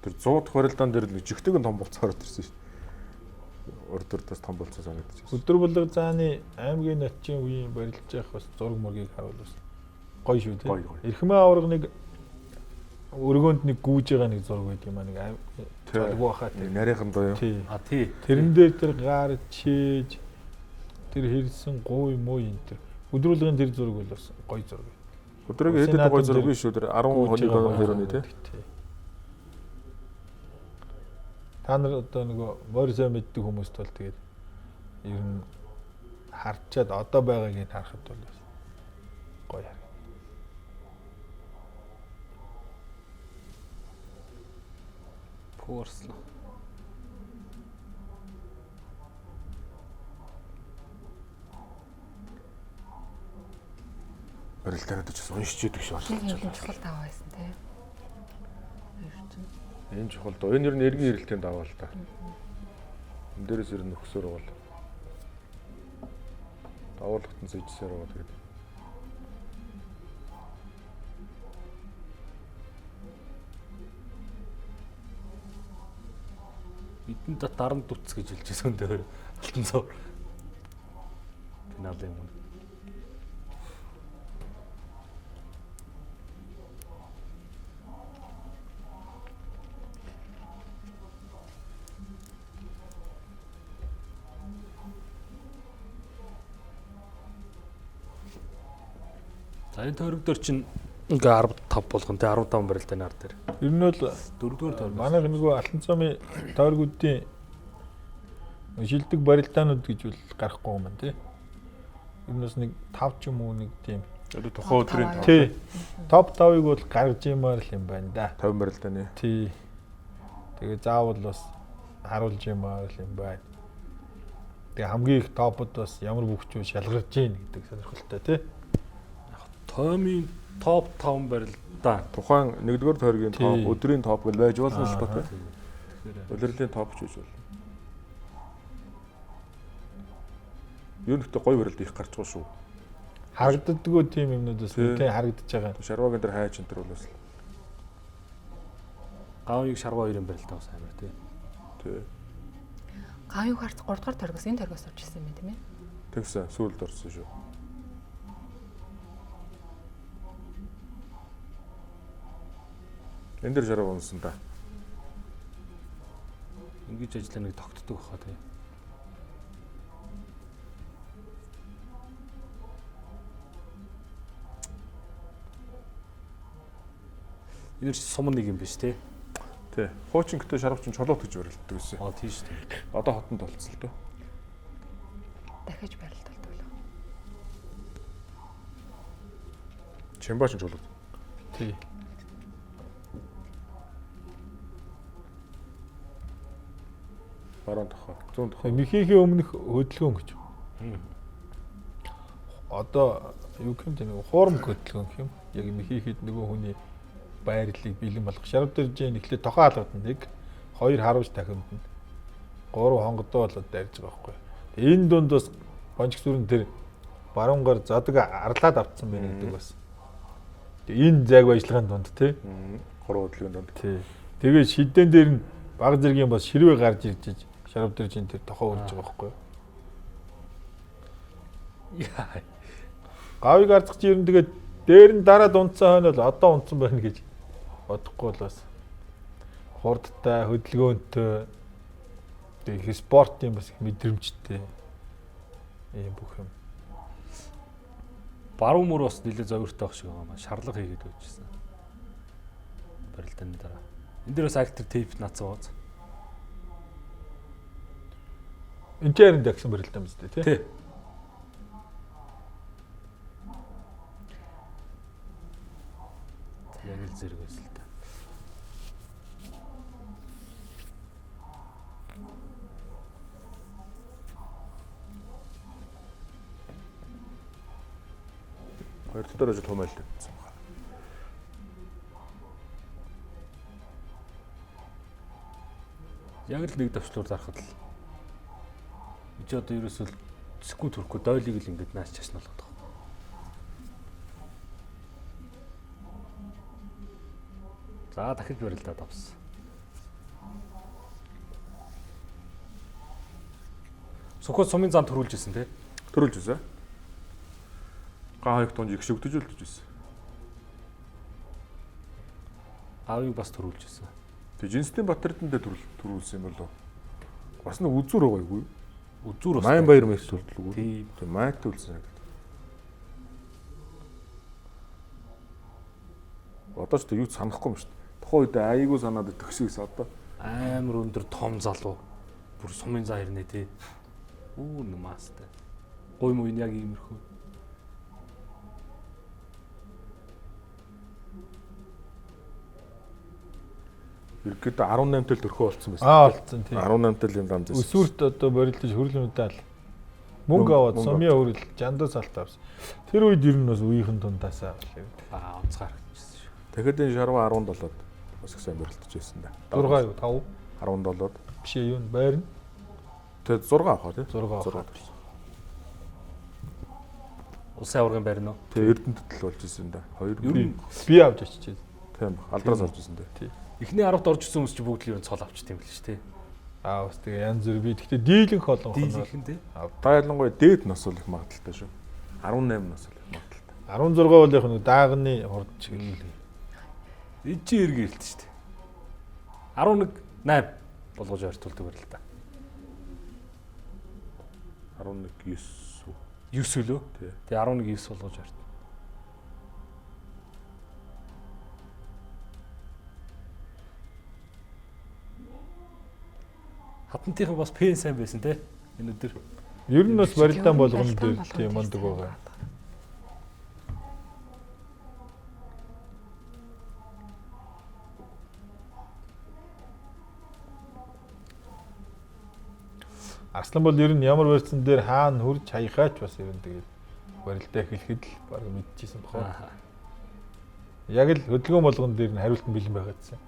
Тэр 100 дахь барилдаан дээр л жигтэйг нь том болцоор ирсэн шүү. Урдурдаас том болцоо санагдаж байна. өдөр булга зааны аймгийн натчин үеийн барилж явах бас зураг мөргийг харуул бас гоё шүү тий. Эрхмээ аварга нэг өргөөнд нэг гүүж байгаа нэг зураг байт юм аа нэг зургуу хаа тий. Нарийнхан доо юу? Тий. А тий. Тэрэн дээр тэр гар чээж тэр хэрсэн гуй муу энэ тэр өдрүүлгэн тэр зураг бол бас гоё зураг. Өдрөг хэд гоё зураг биш шүү. Тэр 10 хоногийн дөрөв тий. Та нар одоо нөгөө морьсоо мэддэг хүмүүст бол тэгээд ер нь харчаад одоо байгааг нь харахад бол бас гоё харагдана. Пуурслаа. Барилдаанууд ч уншиж идэг шүү. Нэг чухал даваа байсан тий. Энэ чухал доо. Энэ ер нь эргэн ирэлтийн даваа л та. Энд дээрээс ер нь нөхсөр бол давуулгатан сэжсээр байгаа тэгээд. Бидэнд дарамт утас гэж хэлж байсан дээр алтан цав. Финалын өмнө. За энэ тойрогдор чинь ингээ 15 болгон тэ 15 барилдааны ар дээр. Ер нь бол 4-р тойрог. манай нөгөө алтан цомын тойргуудын шилдэг барилдаанууд гэж бол гарахгүй юм байна тий. Ер нь бас нэг 5 ч юм уу нэг тийм Тухайн өдрийн тий. Топ 5-ыг бол гаргаж имаар л юм байна да. 50 барилдааны. Тий. Тэгээ заавал бас харуулж имаар л юм байна. Тэгээ хамгийн их топод бас ямар бүхчүү шалгарч ийн гэдэг сонирхолтой тий. Томийн топ 5 барилдаа. Тухайн 1-р тойргийн топ, өдрийн топ гэж байж болно л та тий. Тэгэхээр Улирлын топ ч гэж болно. Юу нэгтэй гоё барилд их гарч байгаа шүү. Харагддаггүй тийм юмнуудаас тий харагдаж байгаа. Шарвагийн дээр хайч энэ төр бол бас гавыг шарва 2-ын барилдаа бас амар тий. тий. Гавь харц 3 дугаар тойргоос энэ тойргоос орж ирсэн юм тийм ээ. Тэгсэн сүүлд орсон шүү. Энд дэр шарав унсан та. Ингэж ажиллаа нэг тогтдог баха тий. Энэ сум нэг юм биш тий. Тий. Хуучин гэдэг шарав чинь чулуут гэж барилддаг гэсэн. Тийм шүү дээ. Одоо хотод толцсон л доо. Дахиж барилдалдаг л. Чимбач чулуут. Тий. Баруун тохоо. 100 тохоо. Михийнхээ өмнөх хөдөлгөөн гэж. Одоо юу гэмтэй нэг хуурм хөдөлгөөн гэх юм. Яг михийхэд нөгөө хүний байрлалыг бэлэн болгох. Шарав дэржээ эхлээд тохоо алгадна 1, 2 харуулж тахимдна. 3 хонгодоо болоод дайрж байгаа байхгүй. Энэ дунд бас бончг сүрэн тэр баруунгаар задаг арлаад автсан байна гэдэг бас. Энэ зайг ажиллагааны дунд тий. 3 хөдөлгөөний дунд. Тий. Тэгээд шидэн дээр нь баг зэргийн бас ширвэ гарч ирж Шарав дэржин тэр тохоо үрж байгаа байхгүй юу? Яа. Гавыг арцгч ер нь тэгээд дээр нь дараа дунцсан хойно бол одоо унтсан байна гэж бодохгүй бол бас хурдтай, хөдөлгөөнтэй их спортын бас их мэдрэмжтэй ийм бүх юм. Баруун мөр бас нэлээд зовёртой байх шиг байгаа маа. Шарлага хийгээд байжсэн. Барилдааны дараа. Энд дээр бас актер тейп нацсан бооз. Энтерэн дагсан барилдаа юм зү тий. Тий. Яг л зэрэг байсан л та. Хоёр дахь дөрөж том байлаа. Яг л нэг давчлуур зарахад л. Эч одоо ерөөсөө секунд хүрэхгүй дойлыг л ингэж нааш чашна болгох. За дахиж барилдаад авсан. Сөхөд сумын зам төрүүлж ирсэн тий. Төрүүлж үзээ. Гаахыг тунж их шигдэж үлдэж байсан. Аавыг бас төрүүлж ирсэн. Тэг Жинстийн Батэрдэн дээр төрүүлсэн юм болов. Бас нэг үзүр байгаа юу? Үзүүр бас. Майн баяр мэс төрүүлгүй. Тийм. Тэг майт төлсөн. Одоо ч тэг юу санахгүй юм шүү дээ. Тухайн үед айгүй санаад төгсгөөс одоо Амар өндөр том залуу. Бүр сумын заа ирнэ тий. Үу нэмастай. Гой муйн яг иймэрхүү. ерөөд 18 төл төрхөө болцсон байсан. Болцсон тийм. 18 төлийн дан зэс. Өсвөрт одоо борилдож хөрөл медаль мөнгө аваад сумын хөрөл жандаа салт авсан. Тэр үед ер нь бас үеийнхэн дундаасаа авлаа. Онцгой харагдчихсан шүү. Тэгэхэд энэ шарва 17-од бас их сайн борилдож байсан да. 6 юу 5 17-од биш юу байр нь тэгээд 6 авах тийм 6 авах. Улсын аваргын байрна уу? Тэгээд Эрдэнэт төл болж исэн да. 2 би авч очиж. тийм алдраас орж исэн да. Эхний 10-д орж ирсэн хүмүүс чи бүгд л юу цол авчт юм л шүү дээ. Бас тэгээ янз бүр би гэхдээ дийлэнх олон Дийлэнх нь тий. Та ялангуяа дээд нас бол их магадaltaй шүү. 18 нас бол их магадaltaй. 16 бол яг нэг даагны хурд чиг л. Эжи эргэлт шүү дээ. 11 8 болгож артуулдаг байл та. 11 9 9 лөө. Тий. Тэгээ 11 9 болгож арт. Хатантийнхан бас пен сайн байсан те энэ өдөр. Ер нь бас барилдаан болгоно дээр тийм мондөг байгаа. Арслан бол ер нь ямар барьсан дээр хаана хурж хаяхаач бас ер нь тэгээд барилдаа эхлэхэд л баг мэдчихсэн бохоо. Яг л хөдөлгөөн болгон дээр нь хариулт нь бэлэн байгаа гэсэн.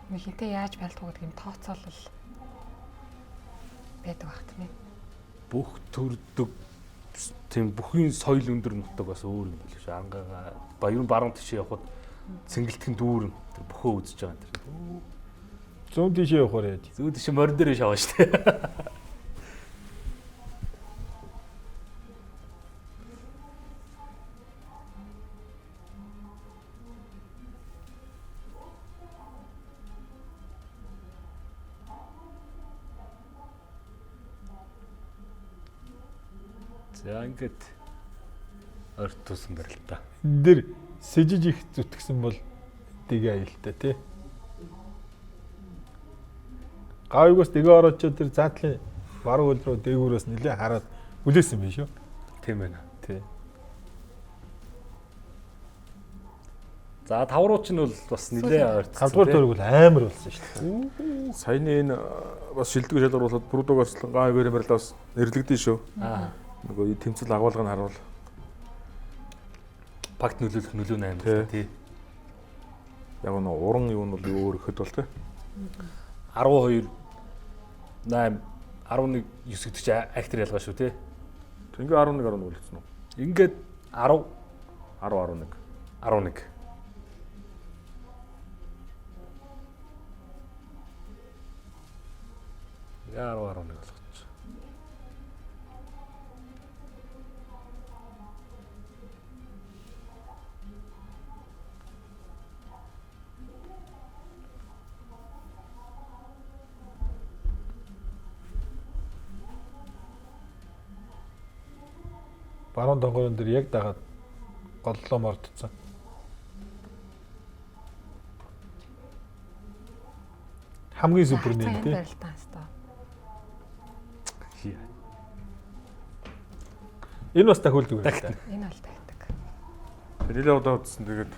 Хинтээ яаж байлдгаа гэдэг юм тооцоолол байдаг бах тийм ээ. Бүх төрдөг тийм бүхний соёл өндөр нутаг бас өөр юм биш. Ангаа баярын баруун тишээ явхад цэнгэлтхэн дүүрэн тэр бөхөө үзэж байгаа юм тэр. Зүүн тишээ явахаар яаж. Зүүн тишээ морин дээр шаваа штэ. За ингээд орт тусан барил та. Энд дэр сэжиж их зүтгэсэн бол дэгээ аюултай тий. Гавьгоос дэгээ ороочоо тэр заатлын баруун хөл рүү дээгүүрээс нэлээ хараад хүлээсэн юм биш үү? Тийм байна. Тий. За таврууч нь бол бас нэлээ ойртсон. 5 дугаар тойрог бол амар болсон шүү дээ. Саяны энэ бас шилдэг шалгаруулаад Брудогоос гаавэр барилаас нэрлэгдэн шүү. Нөгөө тэмцэл агуулгыг нь харуул. Пакт нөлөөлөх нөлөө 8 тий. Яг нь уран юу нь бол өөр ихэд бол тий. 12 8 11 9 гэдэг чи актер ялгаа шүү тий. Ингээ 11 11 үлдсэн үү? Ингээд 10 10 11. 11. 10-11 болгоч. Баруун донгорон дээр яг дагаад голлоо мордцсан. Хамгийн супер нэр тий. Барилтаа хэвээр. Энэ бас тахиулдаг байлаа. Энэ бол тагтаг. Нэлээд удаа удсан тэгээд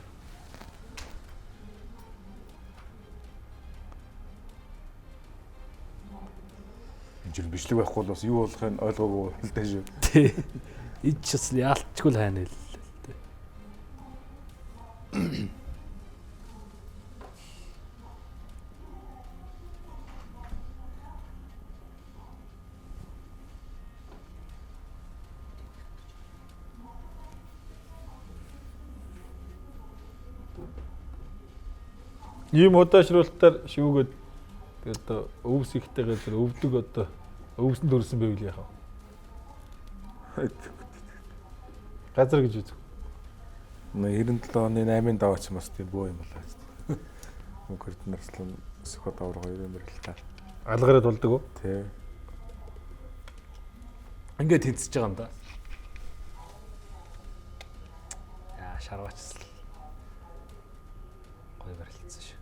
энэ жил бичлэг байхгүй бол бас юу болохыг ойлгоогүй л дээ шүү. Тий. Эд ч бас яалтчгүй л хайна л тий. Ийм удаашруулалтаар шүүгээд тэгээд өвс ихтэй газар өвдөг одоо өвсөн төрсэн байвал яах вэ? Газар гэж үзв. 97 оны 8-ын даваач бас тийм бөө юм болоо. Мөнхөрд нарслан Сүхбат авар 2 юм л та. Алгараа тулдаг уу? Тий. Ингээд тэнцэж байгаа юм да. Яа, шарваачсал. Гой барилдсан шүү.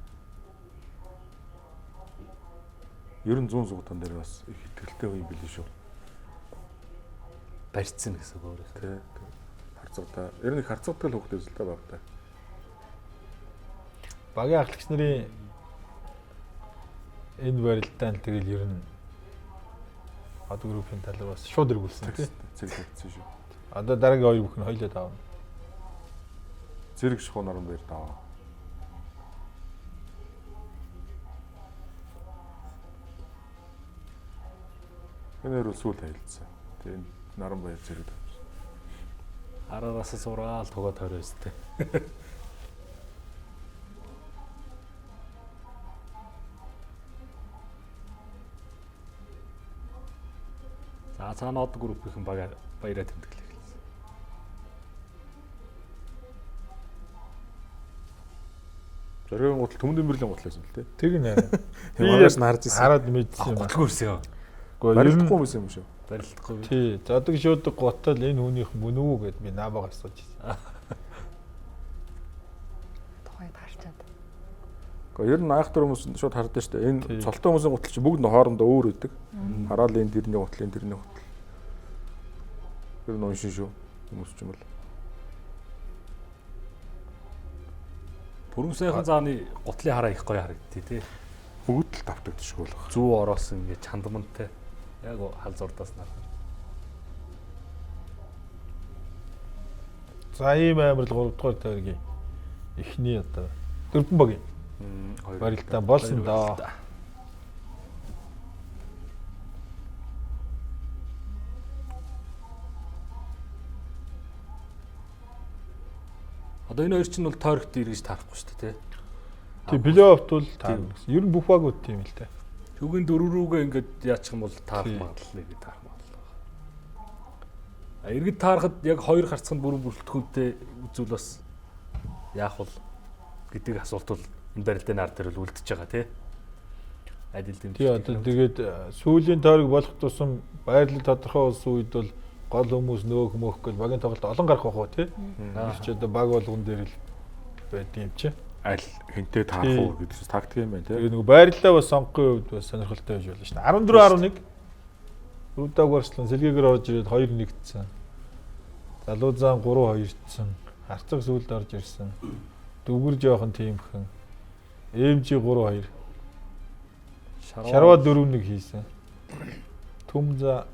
Ер нь 100 зугатан дээр бас их ихтгэлтэй үе билээ шүү. Барьцсан гэсэн үг өөрөө. Тий. Харцагтаа. Ер нь их харцагтай л хөвгтэй зүйл та багтаа. Багийн ахлагч нарын энэ барилтаа л тэгэл ер нь хад группийн талаар бас шууд эргүүлсэн тий. Зэрэг хийсэн шүү. Одоо дараагийн хоёр бүх нь хоёлоо таавна. Зэрэг шахуу наран дээр таав. Энээр бол сүүл хайлтсан. Тэгээ наран баяр зэрэг тавьсан. Араараас сураал тугаа тойроостэй. За цаана од группийн баяраа тэмдэглэх хэлсэн. Зоригийн гутал төмөн дэмбэрлийн гутал байсан л тий. Тэг нэ. Би яаж харж ирсэн. Хараад мэдсэн юм аа. Гуталгүйрсэн юм. Барилдахгүй юм юм шүү. Барилдахгүй. Тий. Задаг шуудаг гутал энэ хүнийх мөн үү гэд би наабаг асууж ирсэн. Тухайд харчаад. Гэхдээ ер нь айхтар хүмүүс шууд хардсан шүү дээ. Энэ цолтой хүмүүсийн гутал чинь бүгд хоорондоо өөр үүдэг. Хараал энэ дэрний гутал энэ дэрний гутал. Ер нь уншин шүү. Хүмүүс ч юм бол. Бүрэн сайхан зааны гутлын хараа их гоё харагдтыг тий. Бүгд л давтагдчихгүй болох. Зүү ороос ингээд чандамантай. Яг хал зурдаас нар. За ийм амарл 3 дугаар тойргийн эхний одоо дөрвөн багийн барилтаа болсон доо. Одоо энэ хоёр чинь бол тойрогт эргэж таарахгүй шүү дээ тий. Тий плей-оффт бол таарна гэсэн. Ер нь бүх багууд тийм л дээ. Шүгэн 4 рүүгээ ингээд яачих юм бол таарах магадлал эргэж таарах магадлал. Эргэж таарахад яг хоёр харцанд бүрэн бүрэлдэхүүнтэй үзүүл бас яах вэ гэдэг асуулт бол энэ барилтын нар дээр л үлдчихэж байгаа тий. Адил дэмжих. Тий одоо тэгээд сүүлийн тойрог болох тусам байрлал тодорхой болсон үед бол гол хүмүүс нөөх мөөх гэл багийн тоглолт олон гарах байх уу тий. Чи одоо баг болгон дээр л байд юм чи. Аль хинтээ таах уу гэдэгс тактик юм байна тий. Тэгээд нөгөө байрлалаа бас сонгохын үед бас сонирхолтой байж болно шүү дээ. 14-11 Руудаг барслан сэлгээгээр орж ирээд 2 нэгдсэн. Залуузаан 3-2-сэн. Харцаг сүлд орж ирсэн. Дүгэр жоохон тиймхэн. ЭМЖ 3-2. Шарва 4-1 хийсэн. Түмза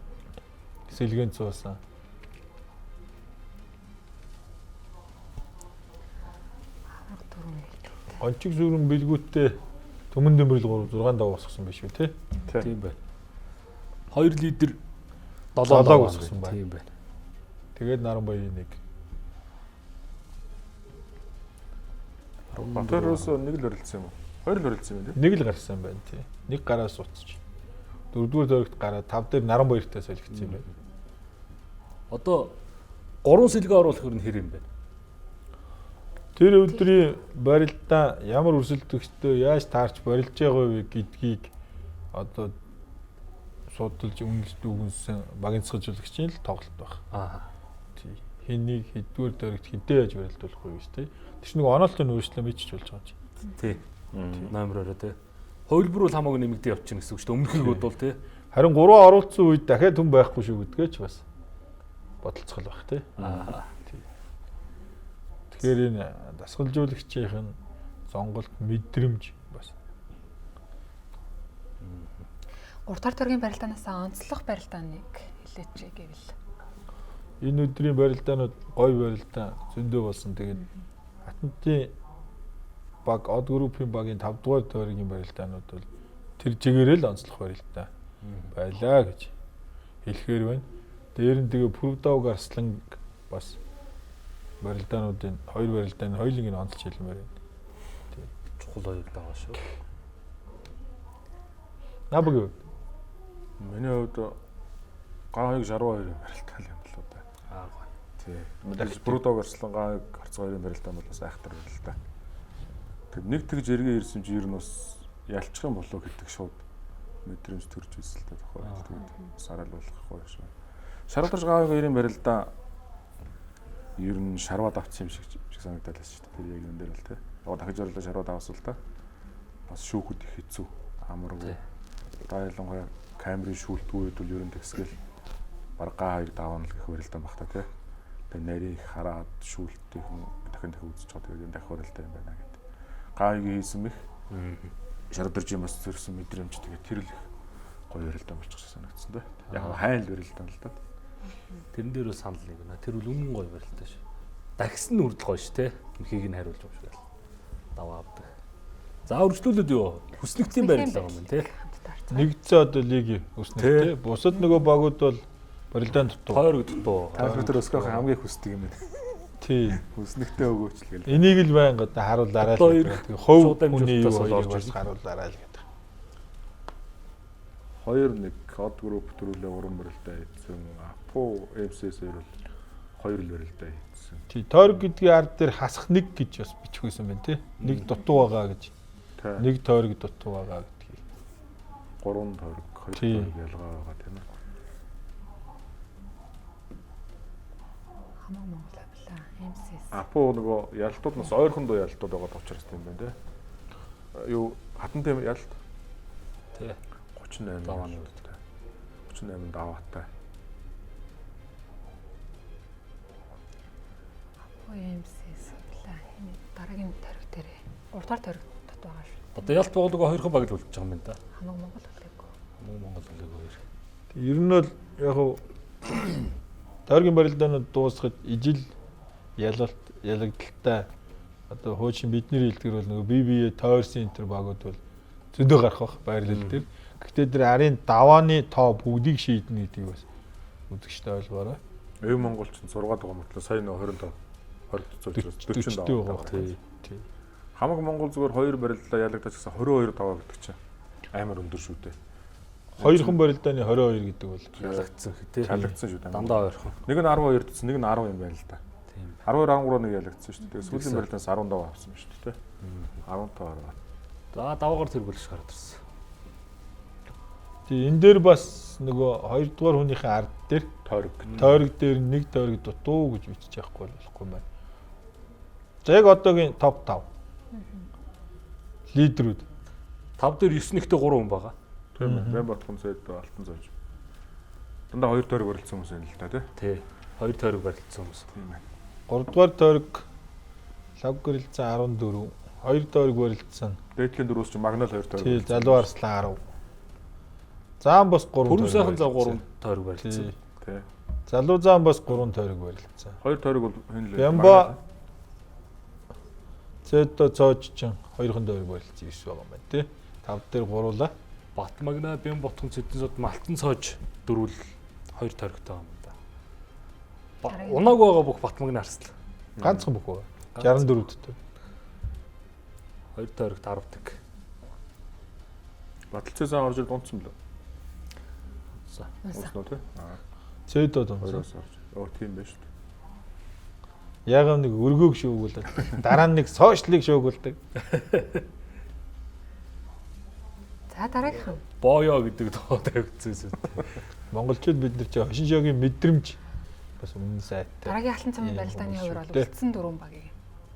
сэлгэн цуусан. Ончиг зүрэн бэлгүүтээ төмөн дэmbэрл 3 6 даваа босгосон биш үү те? Тийм байна. Хоёр лидер 7 7 босгосон байна. Тийм байна. Тэгээд Наранбаян 1. Батөрөөс нэг л өрөлдсөн юм уу? Хоёр л өрөлдсөн юм тий. Нэг л гарсан байна тий. Нэг гараас уцчих. 4-р тойрогт гараад 5 дээр Наранбаяртай солигдсон юм байна. Одоо 3 сэлгээ оруулах нь хэр юм бэ? Тэр өдрийн барилдаа ямар өрсөлдөгчтэй яаж таарч барилж байгаа вэ гэдгийг одоо судалж үнэлж дүгнсэн багцгажуулагчийн л тоглолт баг. Тий. Хэнийг хэдвэр дөрөгт хинтээ яаж барилдуулах вэ гэж тий. Тэр чинь нэг онолтын өөрчлөлт мэдчих болж байгаа юм чи. Тий. Номероо тий. Хувилбар бол хамаагүй нэмэгдээ явчихна гэсэн үг шүү дээ. Өмнөхийг бодвол тий. Харин 3 оруулсан үед дахиад хүн байхгүй шүү гэдгээ ч бас бодолцол баг тий. Тий. Тэгэхээр энэ дасгалжуулагчийн сонголт мэдрэмж бас 3-р тойргийн барилдаанаас онцлог барилдааныг хэлээч гэвэл энэ өдрийн барилдаанууд гой барилдаан зөндөө болсон. Тэгээд Хатантын баг од группийн багийн 5 дугаар тойргийн барилдаанууд бол тэр чигээрээ л онцлог барилдаан байлаа гэж хэлэхээр байна. Дээр нь тэгээ Пүрвдав Гарслан бас барилдаануудын хоёр барилдааны хоёулыг нь онцлж хэлмээр байна. Тийм. Чухал барилдаа байгаа шүү. Набаг. Миний хувьд гааг 62 барилтаа юм болоо да. Гоё. Тий. Мэдээж Пүрвдав Гарслан гааг 22 барилтаа бол бас айхтар барилтаа. Тэг нэг тэгж эргээ ирсэн чи ер нь бас ялчих юм болоо гэдэг шууд мэдрэмж төрж ирсэн л та тохой. Тэгээд сарал болохгүй шүү. Шаргалж гагийн барилдаа ер нь шарваад авсан юм шиг санагдаад байна шүү дээ. Тэр яг энэ дээр л тий. Одоо дахиж орлоо шарваад авсан л та. Бас шүүхэд их хэцүү. Амаргүй. Дайлангой камерын шүүлтгүүд бол ер нь тэгсгэл барга 2 давна л гэх барилдаан баг та тий. Тэгээ нарийг хараад шүүлтийг дахин үзэж чад тэгээд энэ дахь барилдаан юм байна гэдэг. Гаагийн хийсэн мэх шардарч юм бас төрсэн мэдрэмж тэгээд тэр л гоё барилдаан болчихсон санагдсан да. Яг хайл барилдаан л да. Тэрэн дээр бас санал нэг нэ. Тэр үл өмнө гоё барилтаа шүү. Дахисан нь үрдэл гоё шүү те. Мөхийг нь хариулж байгаа шүү. Даваа авдаг. За үргэлжлүүлээд юу? Хүснэгтийн барилдаа юм те. Нэгдсэн одоо лиг өснө те. Бусад нөгөө багууд бол барилдаан дутуу. Тойрог дутуу. Компьютер өсгөх хамгийн хүсдэг юм байна. Тий. Хүснэгтэй өгөөч л гээл. Энийг л байнга одоо харуулаарай л гэдэг. Хов хүний юу хоёрыг бас харуулаарай л гэдэг. 2-1 код групп төрүүлээ 3 барилдаа хийсэн. Апо MCS 2 бол 2 л барилдаа хийсэн. Тий. Тойрог гэдгийн ард дээр хасах нэг гэж бас бичих байсан байна тий. Нэг дутуу байгаа гэж. Нэг тойрог дутуу байгаа гэдгийг. 3 тойрог 2 тойрог ялгаа байгаа тийм ээ. хамаг Монгол авлаа. MCS. Апо нөгөө ялтууднаас ойрхондоо ялтууд байгаа учраас тийм байна тий. Юу Хатантын ялт? Тий. 38 давааны үлдээ. 38 даваатай. MCS авлаа. Энэ дараагийн тойрог дээрээ 3-р тойрог дот байгаа шүү. Одоо ялт боолгоо хоёрхан баг л үлдэж байгаа юм байна да. Хамаг Монгол үлээгүй. Хамаг Монгол үлээг хоёр. Ер нь бол яг хуу тойргийн барилдаанууд дуусахад ижил ялагдaltaй одоо хуучин бидний хэлдгэр бол нөгөө бие тойрсын энэ багууд бол зөндөө гарах бах байрлал дээр. Гэхдээ тэр арын давааны тоо бүгдийг шийднэ гэдгийг бас үзэгчтэй ойлгоорой. Өв Монголч 6 дугаар мөртлөө сая нэг 20 40 даваа тий. Хамаг Монгол зүгээр 2 барилдаа ялагдаж гэсэн 22 даваа гэдэг чинь амар өндөр шүү дээ. Хоёрхан барилдааны 22 гэдэг бол Ялагдсан тий. Ялагдсан шүү дээ. Дандаа ойрхон. Нэг нь 12 дсэн, нэг нь 10 юм байна л да. Тийм. 12 13 нэг ялагдсан шүү дээ. Сүүлийн барилдаанаас 10 даваа авсан шүү дээ. 10 даваа. За даваагаар тэргүүлж гараад ирсэн. тий энэ дээр бас нөгөө 2 дугаар хүнийхээ ард дээр тойрог дээр нэг тойрог дутуу гэж бичиж явахгүй болохгүй байна. За яг одоогийн топ 5 лидерүүд 5 дээр 9 нэгтээ 3 хүн байгаа. Тийм ээ. Бямбатхан сайд алтан зооч. Дандаа 2 тойрог барилдсан хүмүүс байна л да тий. 2 тойрог барилдсан хүмүүс. Тийм ээ. 3 дугаар тойрог лав гэрэлцэн 14, 2 тойрог барилдсан. Дээдлийн дөрөвс чи магнал 2 тойрог. Тий, залуу арслан 10. Заан бас 3 Пүрэв сайхан за 3 тойрог барилдсан. Тий. Залуу заан бас 3 тойрог барилдсан. 2 тойрог бол хэн л Бямба Зэдо цооччин 2 тойрог барилдсан 9 байгаа юм байна тий. 5 дээр гуруулаа. Батмагна Бям ботхон цэдэн сод малтан цоож дөрвөл 2 тойрогтой юм да. Унааг байгаа бүх Батмагна арслаа. Ганцхан бүх байгаа. 64-д. 2 тойрогт 10 дэг. Баталцаа орж ир дунцсан лөө. унсаа. Унсноо тий. Цэдод унсан. Хоёроос орж. Оо тийм байж шүү. Яг нэг өргөөг шүүгүүлдэг. Дараа нь нэг сошиалыг шүүгүүлдэг. За дараагийнхан. Боёо гэдэг тоо тавигдсан. Монголчууд бид нар чи хошин шогийн мэдрэмж бас өмнө сайтай. Дараагийн алтан цамын барилдааны хувьд бол үлдсэн дөрвөн багийг.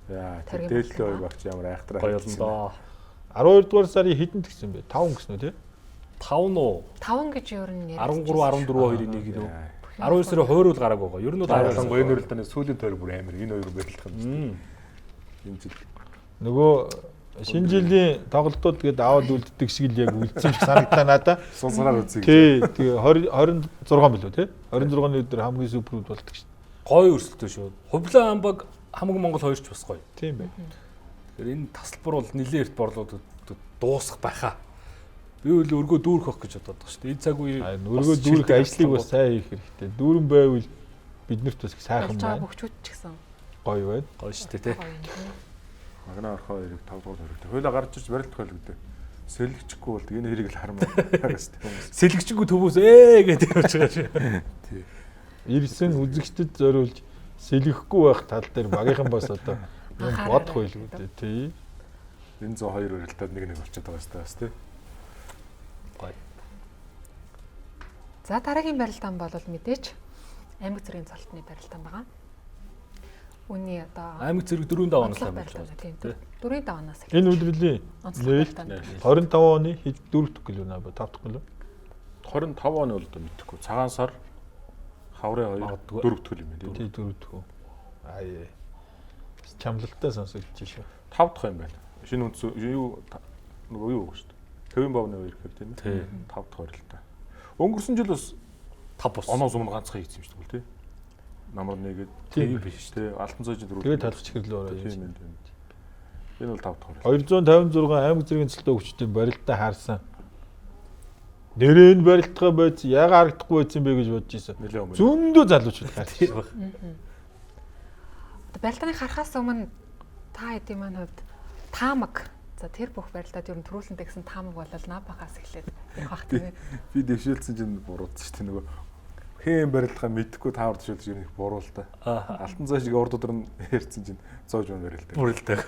Яа, Тэргийн дээлтэй боллоо. хоёр багч ямар айхтраа. Гоё л доо. 12 дугаар сарын хэдэнд гисэн бэ? 5 гэсэн үү те? 5 нуу. 5 гэж ер нь 13 14 2-ын 1 гэдэг. 12 сарын 2 бол гараагүй байгаа. Ер нь бол Харин гоё нөрөлтөний сүүлийн тойр бүр амар энэ хоёр барилдах юм шүү. Энэ жил Нөгөө шинэ жилийн тоглолтууд тэгээд аваад үлддэг шиг л яг үлдсэн шиг санагдаа надаа. сонсороор үзье. Тий, тэгээ 26 билүү те? 26-ны өдөр хамгийн суперуд болдог шүү. Гоё өрсөлдөөн шүү. Хувлаа амбаг хамаг Монгол хоёрч бас гоё. Тийм бай. Тэгэхээр энэ тасалбар бол нэлээд эрт борлууд дуусах байхаа. Би үл өргөө дүүрэх гэж бодоод байгаа шүү дээ. Энэ цаг үеийн Өргөө дүүрэх ажлыг бас сайн хийх хэрэгтэй. Дүүрэн байвал биднэрт бас сайхан болж байгаа байна. бөхчүүд ч гэсэн Гоё байна. гоё шүү дээ тий. гоё юм тийм. Магна орхоо хоёрыг 5 дугаар хоригтой. Хойлоо гарч ирж барилдах хөл гэдэг. Сэлгчихгүй бол энэ хэрийг л хармаа гэсэн хүмүүс. Сэлгчгүй төвөөс гэдэг явж байгаа шүү. Тий. Ирсэн үзэгчдэд зориулж сэлгэхгүй байх тал дээр багийнхан бас одоо юм бодох байлгүй дээ тий. Энэ 102 барилдаад нэг болчиход байгаа шүү дээ бас тий. За дараагийн барилдаан бол мэдээж аймаг зэргийн цолтны барилдаан байгаа. Үүний одоо Аймаг зэрэг 4 даваанаас онцлог амьд барилдаан байгаа. тийм Тий. 4 даваанаас Энэ өдрийн онцлог нээлт барилдаан. 25 оны хэд 4 дэх гэлөө наа 5 дэх гэлөө. 25 оны бол одоо мэдэхгүй. Цагаан сар хаврын 2 Магадгүй. 4 дэх юм байна. Тий 4 дэх үү. Аа. Чамлалтай сонсогдож шүү. 5 дахь юм байна. Шинэ үндэс юу нөгөө юу шүү дээ. Кевин Бовны хоёр гэв тийм ээ. Тий. 5 дахь барилдаа. Өнгөрсөн жил бас 5 бос. оноос өмнө ганцхан хийсэн юм шүү дээ тий. Намар нэгээд Тийм биш шүү. тий алтан цоожид дөрөв. Тэгээд талч хэрлээ ороо Тийм юм. ээ. Энэ бол 5 дахь барилда. 256 аймаг зэргийн цэлтэй хүчтэй барилдаа хаарсан. Нэрээ нь барилдгаа байц яга харагдахгүй байсан бэ гэж бодож ирсэн. Нэлээд өмнө. Зөндөө залуучууд харсан. Одоо барилдааны харахаас өмнө та хэдийн маань хувьд таамаг за тэр бүх барилдаад ер нь төрүүлэнтэй гэсэн таамаг болол наапахаас эхлээд явах тийм ээ. Би дэвшүүлсэн чинь буруутсан шүү дээ нөгөө хэн барилдгаа мэдхгүй таавар дэвшүүлж ирэх их буруу л та. Алтан цоо шиг урд өдөр нь ярьсан чинь цоож өн барилдаа. Бүрэлдээ.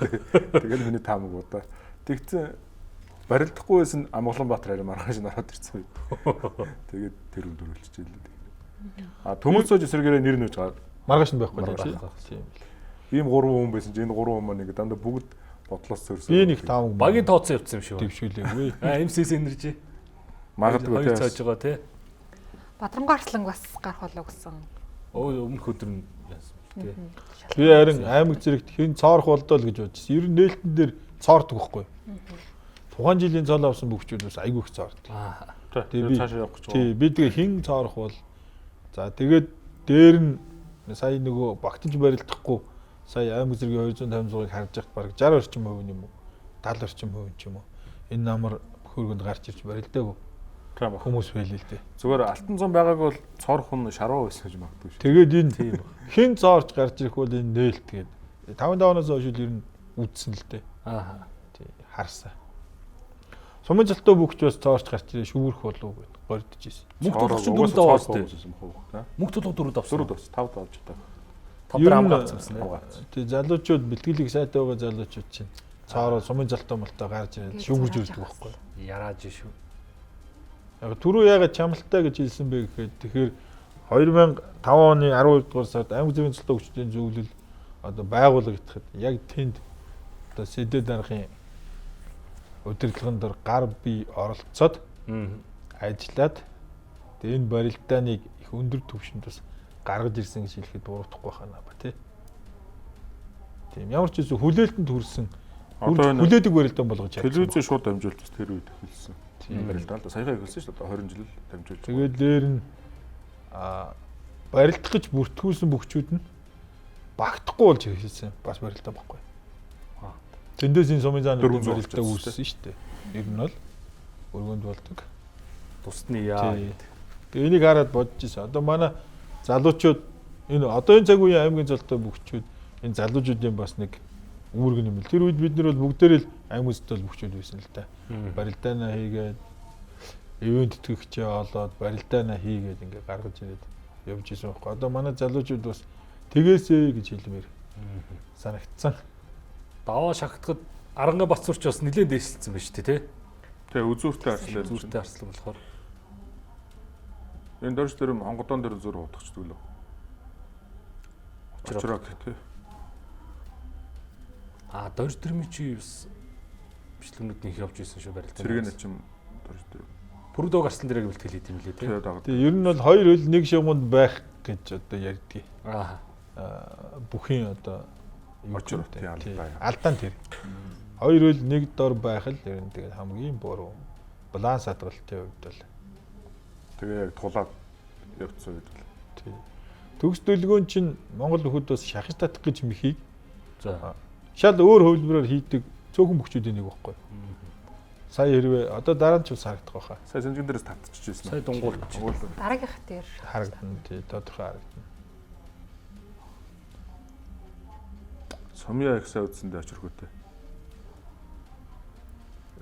Тэгэл миний таамаг удаа. Тэгсэн барилдахгүй байсан Амгаланбаатар харин маргааш нь ороод ирсэн. Тэгээд тэр үн дөрүүлчихээ л дээ. А төмөр цоож эсрэгээрээ нэр нөөж байгаа. Маргааш нь байхгүй Маргааш тийм. байхгүй. Тийм. Ийм 3 хүн байсан чинь энэ 3 хүн маань ингэ дандаа бүгд бодлоос сөрсөн. Би нэг 5 Багийн тооцсон явцсан юм шүү. дэвшүүлээгүй. MCS Energy. магадгүй Хоёр цааж байгаа тий. Бадрангаа арслан бас гарах болоо гэсэн. Өмнөх өдөр нь яасан тий. Би харин аймаг зэрэгт хэн цоорох болдоо л гэж бодчихсон. Ер нь нээлтэн дээр цоордог байхгүй. Тухайн жилийн цол авсан бүгчүүд бас айгүй их цоорд. Тэгээд цаашаа явах гэж Тий, байгаа. би тэгээ хэн цоорох бол за тэгээд дээр нь сая нөгөө багтаж барилдахгүй сая аймаг зэргийн 256-ыг харж байхад бараг 60 орчим хувь юм уу? 70 орчим хувь ч юм уу? Энэ намар хөргөнд гарч ирж барилдаагүй Тийм баг. хүмүүс байлээ л дээ. Зүгээр алтан цон байгааг бол цорох хүн шаруу байсан гэж магадгүй шүү. Тэгээд энэ хэн цоорч гарч ирэх бол энэ нээлт тэгээд 55-наас хойш л ер нь үдсэн л дээ. Аа. Тий, харсан. Сумын золтой бүгч бас цоорч гарч ирээ шүүрэх болов уу гэд гордож ирсэн. Мөнх толгоч 4 даваа штэ. Тэ. Мөнх толгоч 4 давсан. 4 давс 5 давж удаа. 5 драм гарсан юм байна. Тий, залуучууд бэлтгэлийг сайтай байгаа залуучууд чинь цоороо сумын золтой молтой гарч ирээд шүүгэрж ирдэг байхгүй. Ярааж шүү. Яг түрүү ягаад чамлалтай гэж хэлсэн бэ гэхээр тэгэхээр 2005 оны 12 дугаар сард аймаг зэргийн золтой хүчтэй зөвлөл одоо байгуулагдахад яг тэнд одоо сэдэд даргын удирдлагын дор гар бие оролцоод ажиллаад тэгээ энэ барилдааныг их өндөр түвшинд бас гаргаж ирсэн гэж хэлэхэд буруудахгүй байна ба тий. Тийм ямар ч зүйл хүлээлтэнд хүрсэн хүлээдэг барилдаан болгож чадсан. Телевизээ шууд дамжуулж бас тэр үед хэлсэн. Тийм барилдаа л да. Саяхан хэлсэн шүү дээ. 20 жил л дамжуулж. Тэгээд дээр нь барилдах гэж бүртгүүлсэн бүгчүүд нь багтахгүй болж хэлсэн. Бас барилдаа баггүй. Тэндээс энэ сумын зааны барилдаа үүссэн шүү дээ. Ер нь бол өргөнд болдог. Тусны яа. Тэгээ энийг хараад бодож ирсэн. Одоо манай залуучууд энэ одоо энэ цаг үеийн аймгийн золтой бүгчүүд энэ залуучуудын бас нэг үүрэг юм л. Тэр үед бид нар бол бүгдээрээ л аймгийн золтой бүгчүүд байсан л да. Барилдаанаа хийгээд ивент тэтгэгчээ олоод барилдаана хийгээд ингээ гаргаж ирээд явж исэн байхгүй. Одоо манай залуучууд бас тэгээсэй гэж хэлмээр санагдсан. Даваа шахагдахад Аранга Батцурч бас нэлээд дээшилсэн байна шүү дээ, тий? Тэгээ үзүүртэй арслаа. Зүртэй арслан болохоор Энэ дөрж дээр хонгодон дээр зөөр утгачдаг лөө. Очроо тий. дорж дэрми чи бас бичлэгнүүд нь их явж исэн шүү барилдаа. Цэргийн чим дөрж дээр. Бүрдөө гарсан дээрээ бэлтгэл хийх юм лээ, тий? Тэгээ ер нь бол хоёр хөл нэг шугамд байх гэж одоо ярьдгийг. Бүхийн одоо очроо тий алдаа. Алдаан тэр. Хоёр хөл нэг дор байх л ер нь тэгээд хамгийн буруу баланс хадгалтын хувьд бол тэгээ яг тулаад явцсан үед л. Тий. Төгс дэлгөөн чинь Монгол нөхөд бас шахаж татах гэж мэхийг За. шал өөр хөвлөмрөөр хийдэг цөөхөн бүхчүүдийн нэг байхгүй. Сая хэрвээ одоо дараа нь ч бас харагдах байхаа. Сая сэнжин дээрээс татчихжсэн. Сая дунгуул. Дараагийнх дээр Харагдана тий тодорхой харагдана. Сумья их сайн үзсэндээ очирхөөтэй.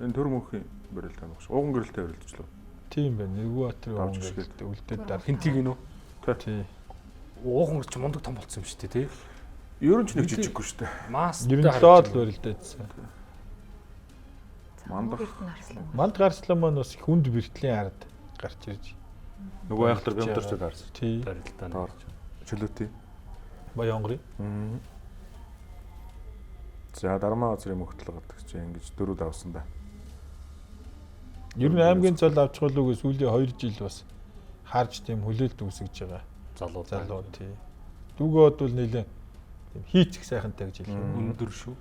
Энэ төр мөнхийн барилдаа багш. Ууган гэрэлтэй барилдчлаа. Тийм байна. Нэгүатрын Давж ууган гişгээд. гэрэлтэй үлдээд дараа. Хинтиг гинөө. Тий. Ууган ч мундаг том болсон юм шүү дээ, тий? Ер нь ч нэг жижиггүй шүү дээ. Мастай 97-д барилдаадсан. Мандах. Манд гарслан маань бас хүнд бэртлийн ард гарч ирж. Нөгөө айхтар бямтарч даарсан. Тий. барилдаа. Чөлөөтэй. Баянгрын. За дармаа газрын мөхтөл гадаг чи ингэж дөрүүд авсан да. Ер нь аймгийн цол авчихвал үгүй сүүлийн 2 жил бас харж тийм хүлээлт үүсгэж байгаа. Залуу тий. Дүүгөөд бол нэлээ хийчих сайхантай гэж хэлээ. Өндөр шүү.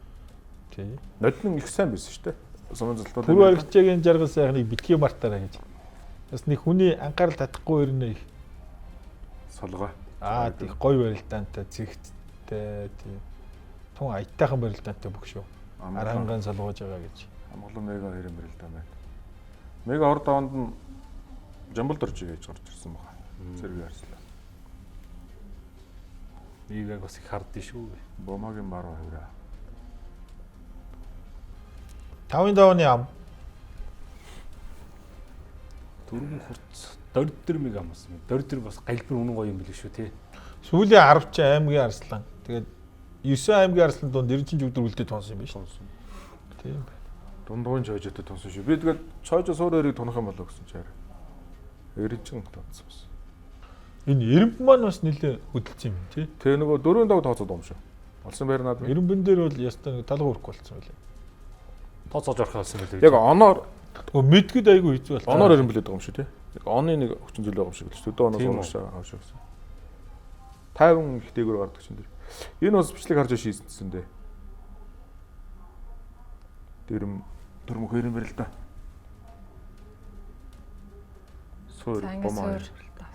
Тий. Нодин их сайн байсан шүү дээ. Сумын залтууд. Пүр баригчаагийн жаргал сайхныг битгий мартаарай гэж. Бас нэг хүний анхаарал татахгүй өрнө их солгоо. тий гой барилдаантай зэгттэй тий. Тун аятайхан барилдаантай бүх шүү. Арангаан солгоож байгаа гэж. Амгалан мега 2 барилдаа байна. Мега орд даванд нь Жамбал дорж гэж гарч ирсэн байна. Зэрэг ярьслаа. Мегаг бас их хардсан шүү. Бомагийн баруун хавраа. 5-5-ны ам. Дөрвөн хурц дорд дэр мега амсан. Дорд дэр бас галбир үнэн гоё юм билээ шүү, тий? Сүүлийн 10 ч аймгийн арслан. Тэгээд 9 аймгийн арслан донд 90 жүгдэр үлдээд тонсон юм биш үү? Тийм байна. Дундгуун чойжтой тонсон шүү. Би тэгээд чойжо суур өрийг тунах юм болоо гэсэн чи хараа. Эренчин тонсон бас. Энэ эрэмб маань бас нэлээ хөдөлсөн юм тий. Тэгээ нөгөө 4 тооцоод юм шүү. Олсон байр наад. Эрэмбэн дээр бол ястаа нэг талга өрөх болсон байлээ. Тооцоож орох болсон байлээ. Яг оноор Мэдгэд айгүй хэцүү болсон. оноор өрөн билээд байгаа юм шүү тий. Яг оны нэг хүчин зүйл байгаа юм шиг л шүү. Өдөө оноос ууршаа авш гэсэн. 50 их дээгүүр гардаг чинь дэр. Энэ бас бичлэг харж шийдсэн дээ. Дэрэм төрмөх хэрэн барил да. Суур бомаа.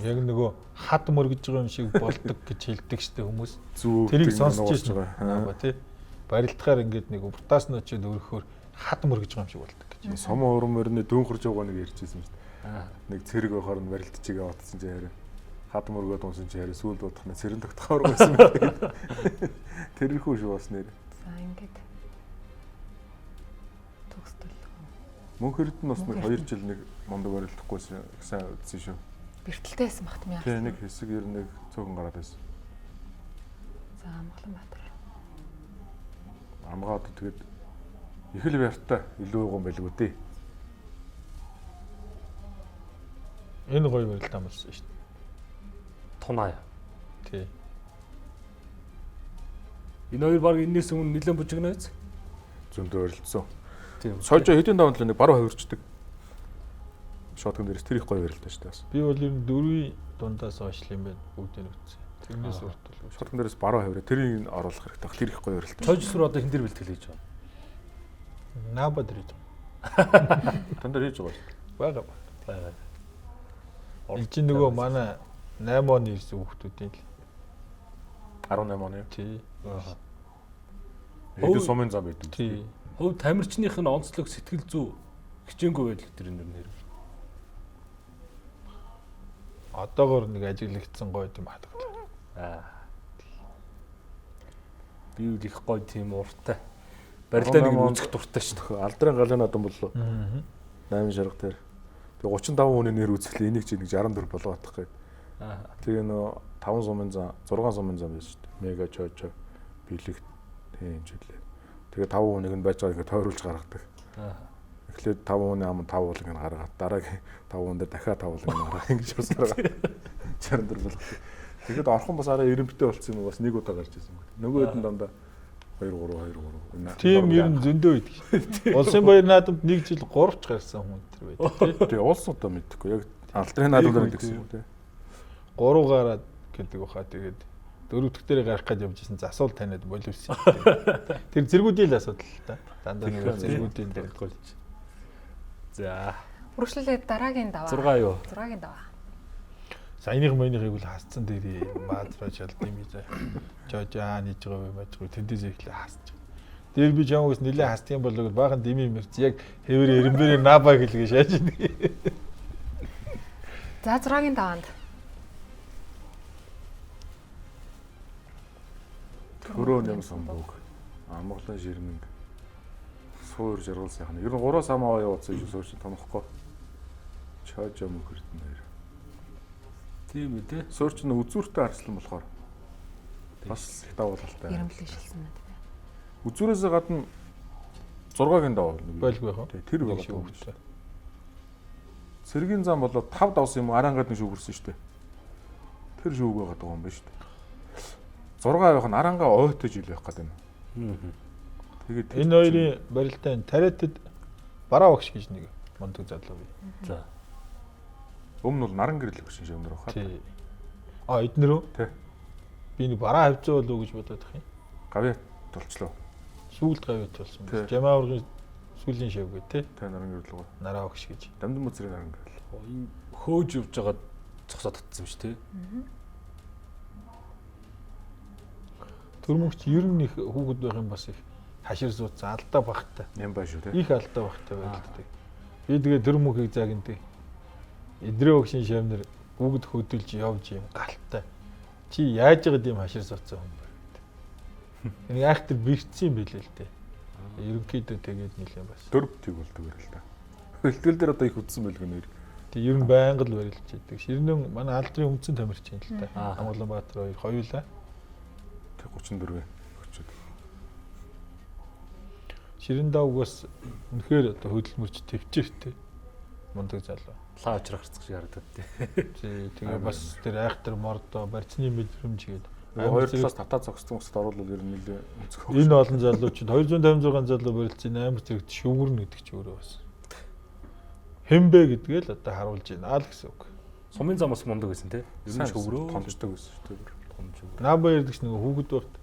Яг нөгөө хад мөргөж байгаа юм шиг болдог гэж хэлдэг штэ хүмүүс. Зүг Тэрийг сонсч байгаа тий. Барилдахаар ингээд нэг бутаас нь очиод өргөхөөр хад мөргөж байгаа юм шиг болдог гэж. Сомон уран мөрний дүүнхэрж байгаа нэг ярьжсэн шүү дээ. Нэг цэрэг байхаар нь барилдчихгээ отсон чи хараа. Хад мөргөөд унсан чи хараа сүүл бодохна цэрэн тогтохоор байсан гэдэг. Тэрхүү шүү бас нэр. За ингээд төгсдөл. Мөнхөрд нь бас нэг 2 жил нэг мундаг барилдахгүйсэн их сайн үзсэн шүү. Бэртэлтэй байсан багт юм яа. Тэгээ нэг хэсэг ер нь нэг цөөхөн гараад байсан. За Амгаланбаатар. Амгаад тэгээд их л баяртай илүү уган байлгүй дээ. Энэ гоё барилдаа болсон шүү дээ. Тунаа. Тий. Энэ хоёр баг энэс өмнө нэлээд бужигнаац. Зөндөө барилдсан. Тийм. Сойжо хэдийн даван л нэг баруун хувирчдаг. Шотгон дээрс тэр их гоё барилдаа шүү дээ. Би бол ер нь 4-ийн дундаас хойш юм байна. Бүгдийг үтсэн. Тэрнээс уртул. Шотгон дээрс баруун хувираа тэрийг оруулах хэрэгтэй. Тэр их гоё барилдаа. Чойж сүр одоо хин дээр бэлтгэл хийж байгаа. Наба дэрэж. Тан дээр хийж байгаа. Бага. Энд чинь нөгөө манай 8 оны ирсэн хүүхдүүдийн л 18 оны. тий. Хэдэн сумын зам байдаг. Тий. Хувь тамирчных нь онцлог сэтгэл зүй хичээнгүй байдал тэр нэр. Одоогоор нэг ажиглагдсан гоё юм хатгалаа. Би үл их гоё тийм уртай. Барилдааны үзэх дуртай шүү. Алдрын галын надан боллоо. 8 шарга дээр. Тэгээ 35 хүний нэр үзэхлээр энийг чи нэг 64 болгоод тах гээд. Аа. Тэгээ нөө 5 сумын зам 6 сумын зам байсан шүү дээ. Мега чочо бэлэг тийм жилээ. Тэгээ 5 хүнийг нь байж байгааг ингээд тойруулж гаргадаг. Аа. Эхлээд 5 хүний ам 5 уулыг нь гаргаад дараагийн 5 хүн дээр дахиад 5 уулыг нь гаргах ингэж бас гаргаад 64 болгох. Тэгэхэд орхон бас арай эрэмбтэй болцсон юм уу бас нэг удаа гарч ирсэн юм. Нөгөө хэд нь дандаа 2 3 Тийм ер нь зөндөө байдаг. Улсын баяр наадамд нэг жил 3 ч гарсан хүн тэр байдаг тий. Тэгээ улсуудаа мэдхгүй яг алдрын наадамд гэсэн юм тий. 3 гараад гэдэг баха тэгээд 4 дэх дээр гарах гэж явж исэн засуул таниад боловсон. Тэр зэргүүдийн л асуудал л та. Дандаа нэг зэргүүдийн дээр голж. За. Үргэлжлүүлээд дараагийн даваа. 6 юу? 6-гийн даваа. Саяных мөнийхийг үл хасцсан дээр баазраа шалд юм ийзээ. Жожаа нэж байгаа юм ажгүй тэндээс ихлэ хасч. Дээр би жамгаас нилээ хасдаг юм болоо баахан дими мэрч яг хэвэр эрэмбэрээ наба гэлгээ шааж ийн. За 6-гийн даваанд. Төрөө нэм самбуг. Амгалан ширмэнг. Суур жаргал сайхан. Ер нь 3 самаа явуулсан юм суур чинь томохгүй. Чаажа мөхөрдөн дээр. Тийм үү те. Суур чинь үзүүртэй харцлан болохоор бас их давуулалтай. Ирэмлээ шилсэн мэт. Үзүүрээс гадна 6-гийн давуу Байлгүй яах вэ? Тэр байгаа юм шүү. Сэргийн зам болоод 5 давсан юм араангад нэг шүүгэрсэн шүү дээ. Тэр шүүг байгаа юм байна шүү дээ. 6 явах нь арангаа ойтой жил явах гэдэг юм. Тэгээд Энэ хоёрын барилтаа тариатад бараа багш гэж нэг мундаг залуу бий. За. Өмнө бол наран гэрэл өгсөн шиг өндөр баха. Тий. А эднэрөө? Тий. Би нэг бараа хавцаа болов уу гэж бодоод байх юм. Гавьяа толчлоо. Сүүлд гавьяат болсон байна. Жамааргын сүүлийн шавгүй тий. Тэ наран гэрэл өгөө. Нараа багш гэж. Дамдан мөцрийн наран гэрэл. Энэ хөөж явж байгаа зогсоод татсан шүү дээ. Төрмөгч ер нь их хүүхэд байх юм бас их хашир зууцсан алдаа багтай. Юм ба шүү те. Их алдаа багтай байдаг. Би тэгээ төрмөгийг загиндаг. Эдрээ өгшин шавнар бүгд хөдөлж явж юм галттай. Чи яаж яагаад юм хашир зууцсан юм бэ? Энийг айхтар бэрцсэн юм билээ л дээ. Ерөнхийдөө тэгээд нэлээд бас. Дөрвтийг болдог юм л та. Хөлтгөл дээр одоо их үдсэн байлгүй нэр. Тэг ер нь байнга л барилж идэг. Ширнэн манай алдрын өмцөн тамирч юм л та. Аа. Амгаланбаатар хоёр хоёулаа. Тэг 34 өчөд. Ширэндаа угаас үнэхээр одоо хөдөлмөрч төвчээртэй мундаг залуу. Лаа очрох хэрцэг шиг харагдаад тий. Тэгээ бас тэр айхтар мордо барьцны мэдрэмж гээд Хоёр талаас татаа зогссон усад оруулал ер нь нэлээ өнцгөө. энэ олон залуучууд 256 залуу барилцсан амар зэрэг шүүгэрнэ гэдэг чи өөрөө бас. Хэмбэ гэдгээ л одоо харуулж байна л гэсэн үг. Сумын зам бас мундаг байсан тий. Ер нь хөврөө томчдог байсан шүү дээ. томчог. Наба ярдагч нэг хүүхэд багт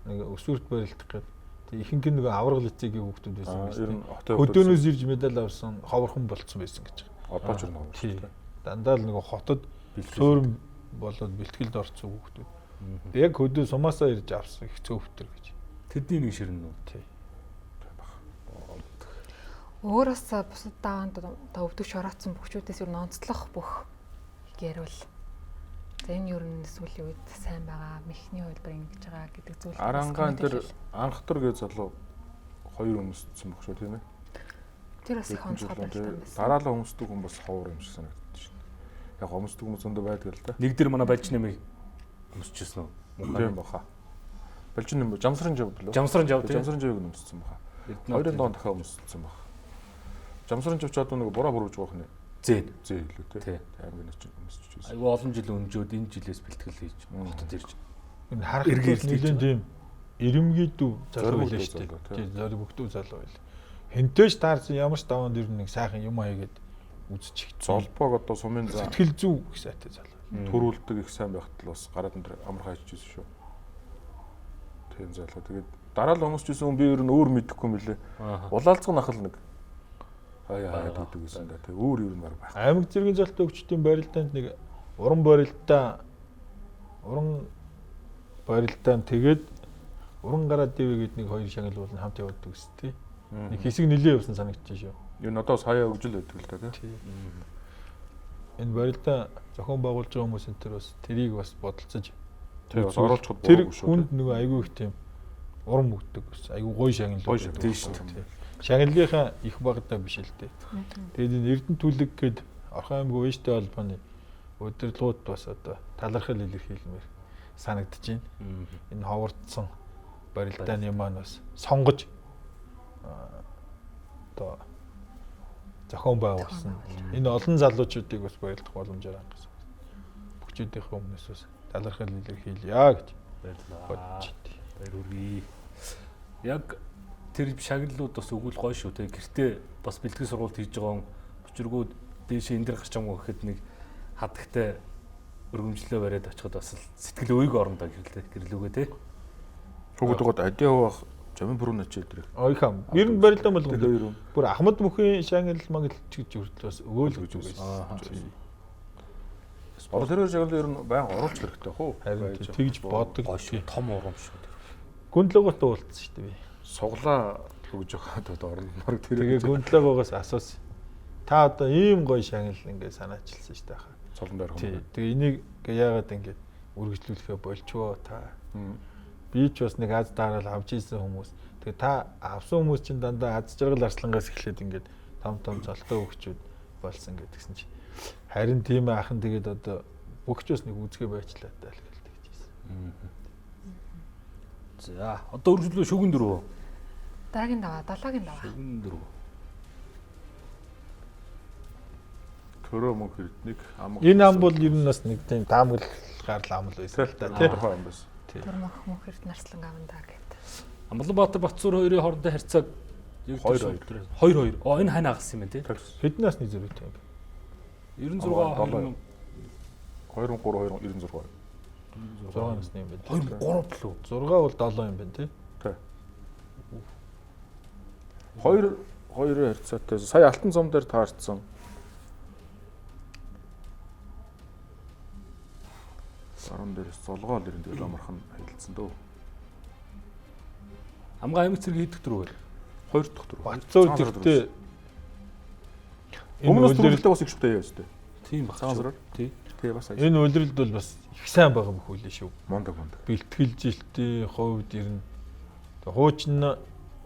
нэг өсвөрт барилдах гэдэг. Тэг ихэнх нь нэг аврал лицейгийн хүүхдүүд байсан гэж. Ер нь хотын хөдөөнөөс ирж медаль авсан ховорхон болцсон байсан гэж. Одоо ч юм уу. Дандаа л нэг хотод сөөрм болоод бэлтгэлд орцсон хүүхдүүд. Яг хөдөө сумаасаа ирж авсан их цөөвтөр гэж. Тэдний нэг ширнэ үү? Тий. Өөрөөс бусад дааванд өвдөгч ороодсон бөхчүүдээс ер нь онцлох бүх гэрвэл за энэ ер нь сүүлийн үед сайн байгаа мэхний хувьд ингэж байгаа гэдэг зүйл. Арангаан дээр анхтар гэж залуу хоёр өмссөн баг шүү тийм ээ. Тэр бас их онцгой байсан. Дараалал өмсдөг хүн бас ховор юм шиг санагдаж байна. Яг өмсдөг хүмүүс зөндөө байдаг л да. Нэг дээр манай балж нэмийг өмсчихсэн үү? Тийм баха. Балж нэм жамсрын жав болов. Жамсрын жав тийм. Жамсрын жавыг өмссөн баха. Хоёрын доон дахиад өмссөн баха. Жамсрын жав ч одоо нэг буруу бурууж байгаа хнэ. Зэн. Зээ илүү тий. Тий. Аймгийн чинь өмсөж байсан. Айгу олон жил өнжөөд энэ жилээс бэлтгэл хийж хотод ирж. Энэ харах нэлээд тийм эрэмгийн дүү залуу байлаа шүү дээ. Тийм зориг өгдөө залуу байл. Хэнтэйч таарсан ямар ч даван дэр нэг сайхан юм аягээд үзчих. Золбоог одоо сумын зам сэтгэл зүй их сайтай залуу. төрүүлдэг их сайн байхад л бас гараад энэ амар хайж ирсэн шүү. Тийм залуу. Тэгээд дараалал өмсөжсэн хүн би ер нь өөр мэдэхгүй юм билээ. Улаалцсан ахал нэг хаяа гэдэг гэсэн да. Тэг өөр юм баг байх. Аймаг зэргийн золтой өгчдийн барилдаанд нэг уран барилдаа тэгээд уран гараа дэвэ гэдэг нэг хоёр шагнал болно хамт явдаг гэсэн тий. Нэг хэсэг нилээ явсан санагдчих шүү. Юу н одоо сая өгжөл байдаг л да тий. Энэ барилдаа зохион байгуулж байгаа хүмүүс энэ төр бас тэрийг бас бодолцож тий бас оруулчиход тэр хүнд нэг айгүй их тийм уран өгдөг бас айгүй гоё шагнал гоё шагнал тий шүү дээ. Шагналынхаа их багтаа биш л дээ. Тэгээд энэ Эрдэнэ түлэг гээд Орхон аймгийн Ууштай холбооны удирдлагууд бас одоо талархал илэрхийлмээр санагдаж байна. Энэ ховордсон барилдааны маань бас сонгож одоо зохион байгуулсан. Энэ олон залуучуудыг бас баярлах боломжоор хангасан. Бүгдийнхээ өмнөөс бас талархал илэрхийлье гэж баярлалаа. Баяр хүргэе. Яг тэр шагналууд бас өгвөл гоё шүү те. Гэртээ бас бэлтгэл сургалт хийж байгаа учиргууд дээшээ энэ дэр гарч байгаа гэхэд нэг хадагтай өргөмжлөө бариад очиход бас сэтгэл өөйг орондоо гэрлүүгээ те. Хүүхдүүд адиа хуваах жамин бүрэн очиж идрээ. Ойхам. Ер нь барилдан болгоно. Бүр Ахмад бүхийн шагнал магл гэж хүртэл бас өгөөл гэж үгүйсэн. Орол хэрэг шагнал ер нь байнга оруулах хэрэгтэй хөө. Харин тэгж боддог. Том урам шүү. Гүндлэгөөт уулзсан шүү дээ би. Суглаа өгж байгаа оролмор тэр. Тэгээ гүндлэгөөс асуусан. Та одоо ийм гоё шагнал ингээ санаачилсан шүү дээ хаа. Цолон дээр хөө. Тэгээ энийг яагаад ингээ үргэлжлүүлэхэ болчвоо та. Би ч бас нэг аз дараал авч ийсэн хүмүүс. Тэгээ та авсан хүмүүс чинь дандаа аз жаргал арслангаас эхлээд ингээд том золтой хөвчүүд болсон гэдгсэн чинь харин тийм ахын тэгээд одоо бүгч бас нэг үзгээ байчлаа таа л гэлдэг гэсэн. За одоо үргэлжлүүлээ шүгэн дөрөв. Дараагийн даваа, 7-гийн даваа. Шүгэн дөрөв. Төрөө мөн хэрдник ам. Энэ ам бол ер нь бас нэг тийм таамаглахаар л ам л байсан л та тийм. Төрмөх мөнхөрт нарслан авандаа гэдэг. Амланбаатар Батцуур хоёрын хоорондын харьцааг 2-2. Энэ хань агас юм байна тий. Хэдэн насны зэрэгтэй юм бэ? 96 23 6 насны юм байна. 23 плүү. 6 бол 7 юм байна тий. Тий. 2 харьцаатай. Сая Алтан зам дээр таарсан. Саран дээрээс золгоол ирэн дээр амархан хэлэлцэн дөө. Амгаа аймаг цэрэг хийдэг дөрөв. 2 дахь дөрөв. Батцуур тэртээ өмнөөс төрөлтөө бас их шүтээ яа өстэй. Тийм баг. Тий. Тэгээ бас энэ үйлрэлд бол бас их сайн байгаа мөх үлээ шүү. Мондог. Бэлтгэлжилтийн хувьд ер нь хуучин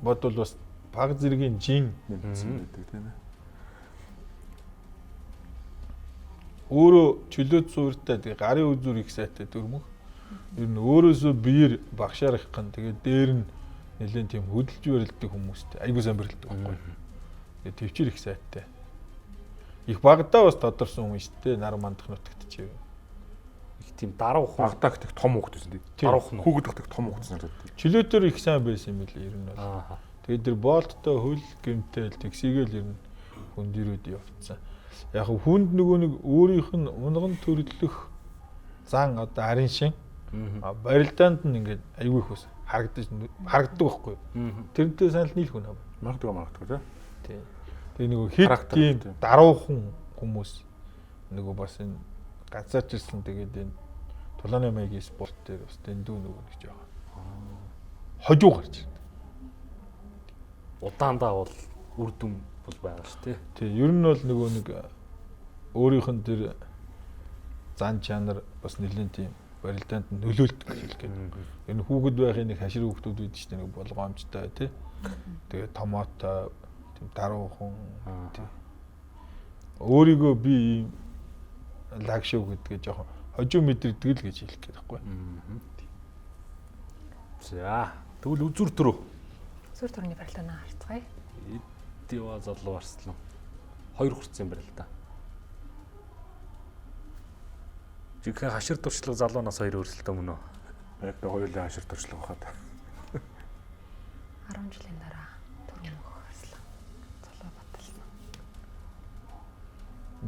бодвол бас баг зэргийн жин мэдсэн гэдэг тийм ээ. Өөрөө чөлөөт суурьтай тэгээ гарын үзүр их сайтай дөрмөх. Ер нь өөрөөсөө биеэр багшаар их гэн тэгээ дээр нь нэлээд тийм хөдөлж барилддаг хүмүүстэй айгуу сайн барилддаг байхгүй. Тэгээ төвчээр их сайтай. Их багадаа бас тодорсон хүн шүү дээ. Нар мандах нутагт чи. Их тийм даруух багадаа гэх том хүүхдсэн тий. Даруух нь. Хүүхэд гэх том хүүхдсэн санагдав. Чөлөөтөр их сайн байсан юм билээ ер нь бол. Тэгээд тэр болттой хөл гэмтэл тэгсийгээл ер нь хүндирүүд явцсан. Яг хүнд нөгөө нэг өөрийнх нь унган төрлөх зан одоо арын шин барилдаанд нь ингээд айгүй их ус харагддаг байхгүй. Тэрнтэй санал нийлэх үнэ. Магадгүй тий. Тэгээ нөгөө хит тийм даруухан хүмүүс нөгөө бас энэ ганцаарч ирсэн тэгээд энэ тулааны маягийн спорт дээр бас дэндүү нөгөө гэж байгаа. Хожуу гарч ирдэг. Удаандаа бол үр дүн бол байгаа шүү дээ. Тий, ер нь бол нөгөө нэг өөрийнх нь тэр зан чанар бас нэлээд тийм барилдаанд нөлөөлдөг гэж хэлгээд. Энэ хүүхэд байхын нэг хашир хүүхдүүд байдаг шүү дээ, нэг болгоомжтой тий. Тэгээ томоотой тийм даруухан тий. Өөрийгөө би ийм лагшуу гэдгээ жоохон хожуу мэдэрдэг л гэж хэлэх гээд байхгүй. За, тэгвэл үзүр төрөө. Зүр төрний барилдаанаа харцгаая. Дива залуу арслан 2 хүрсэн юм байна л да. Жигхэн хашир туршлага залуунаас 2 өрсөлдөөн мөн үү? Яг тэ хоёулаа хашир туршлага хаад. 10 жилийн дараа төрмөх арслан залуу баталсан.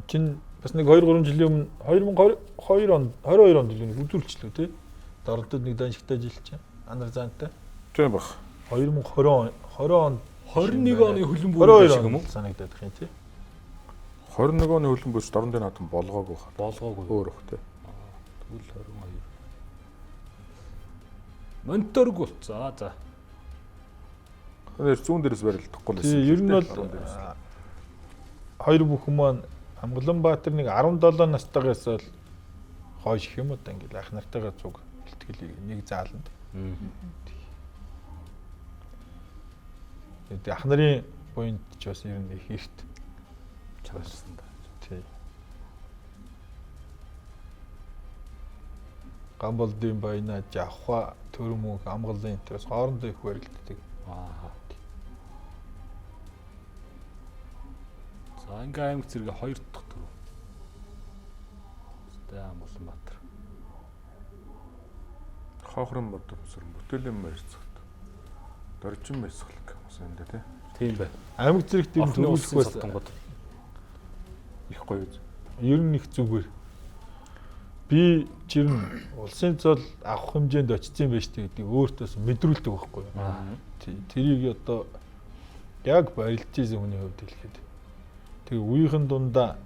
Чин бас нэг 2 3 жилийн өмнө 2022 онд нэг үзүүлчлээ тий. Дордод нэг даншигтай жил чинь анар заантай. Тийм баг. 2020 онд 21 оны хөлн бүр шиг юм уу? Санагдаад их юм тий. 21 оны хөлн бүрч дорн дээр наадхан болгоогүй хаа. Болгоогүй. Өөр их тий. Тэгвэл 22. Монторг болцоо. За. Тэр зүүн дээрээс барилдахгүй л байсан. Ер нь бол хоёр бүхэн маань Амгаланбаатар нэг 17 настайгаас л хойш их юм уу та ингээл ах нартайгаа цуг бэлтгэлийг нэг зааланд. Тэгээд ах нарын буйнд ч бас ер нь их эрт чанарсан да. тий. Гамболдын баяна жавха төрмөг амгалын төрөөс хоорондоо их барилддаг. За ингээ аймаг зэрэг 2 дахь төрөв. Тэ Улаанбаатар. Хохрон бодсон бүтээлийн мэрцэгт. Доржин мэсгэл гэсэн юм да тий. Тийм бай. Аймаг зэрэг тийм төрүүлэхээс их гоё. ер нь их зүгээр. Би жир нь улсын цол авах хэмжээнд очсон байж тээ гэдэг өөртөөс мэдрүүлдэг байхгүй юу. Тий. Тэрийг одоо яг барилж ийсэн хүний хувьд хэлэхэд. Тэгээ үеийнхэн дундаа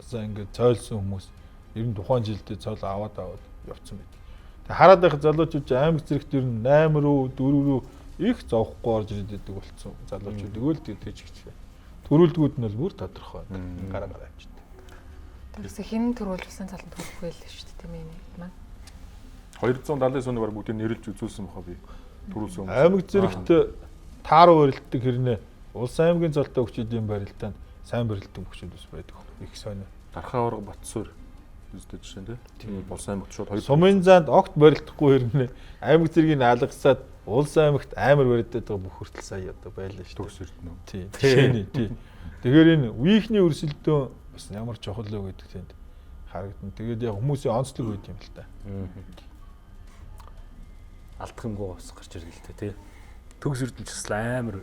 за ингээд цойлсон хүмүүс ер нь тухайн жилдээ цол аваад явцсан байт. Тэгээ хараад байх залуучууд аймаг зэрэгт ер нь 8 руу 4 руу их зовхгүй орж ирээд болсон залуучууд өгөөл тэгж ихтэй. Төрүүлдгүүд нь бол бүр тодорхой гараа авчихдээ. Тэрээс хин төрүүлсэн цалан төлөх байл шүү дээ тийм ээ маань. 270 сууны баг бүгдийг нэрлж үзүүлсэн баха би. Төрүүлсэн хүмүүс. Аймаг зэрэгт тааруу барилддаг хэрнээ улс аймгийн золтой хүчүүдийн барилдаанд сайн барилддаг хүчүүд ус байдаг. Их сонио. Дархаа урга Батсуур үстэй жишээ тийм. Улс аймагт шууд 2 Сумын заанд огт барилдахгүй хэрнээ аймаг зэргийг алгасаад улс аймагт амар барилдаад байгаа бүх хүртэл сая одоо байлаа шүү. төгс эрдэнэ. Тий. Жишээний тий. Тэгэхээр энэ үеийнхний өрсөлдөөн бас ямар чухал вэ гэдэг тэнд харагдана. Тэгээд яг хүмүүсийн онцлог үйд юм л та. Алдахынгүй бас гарч ирэл л тий. Төгс эрдэнэ ч бас амар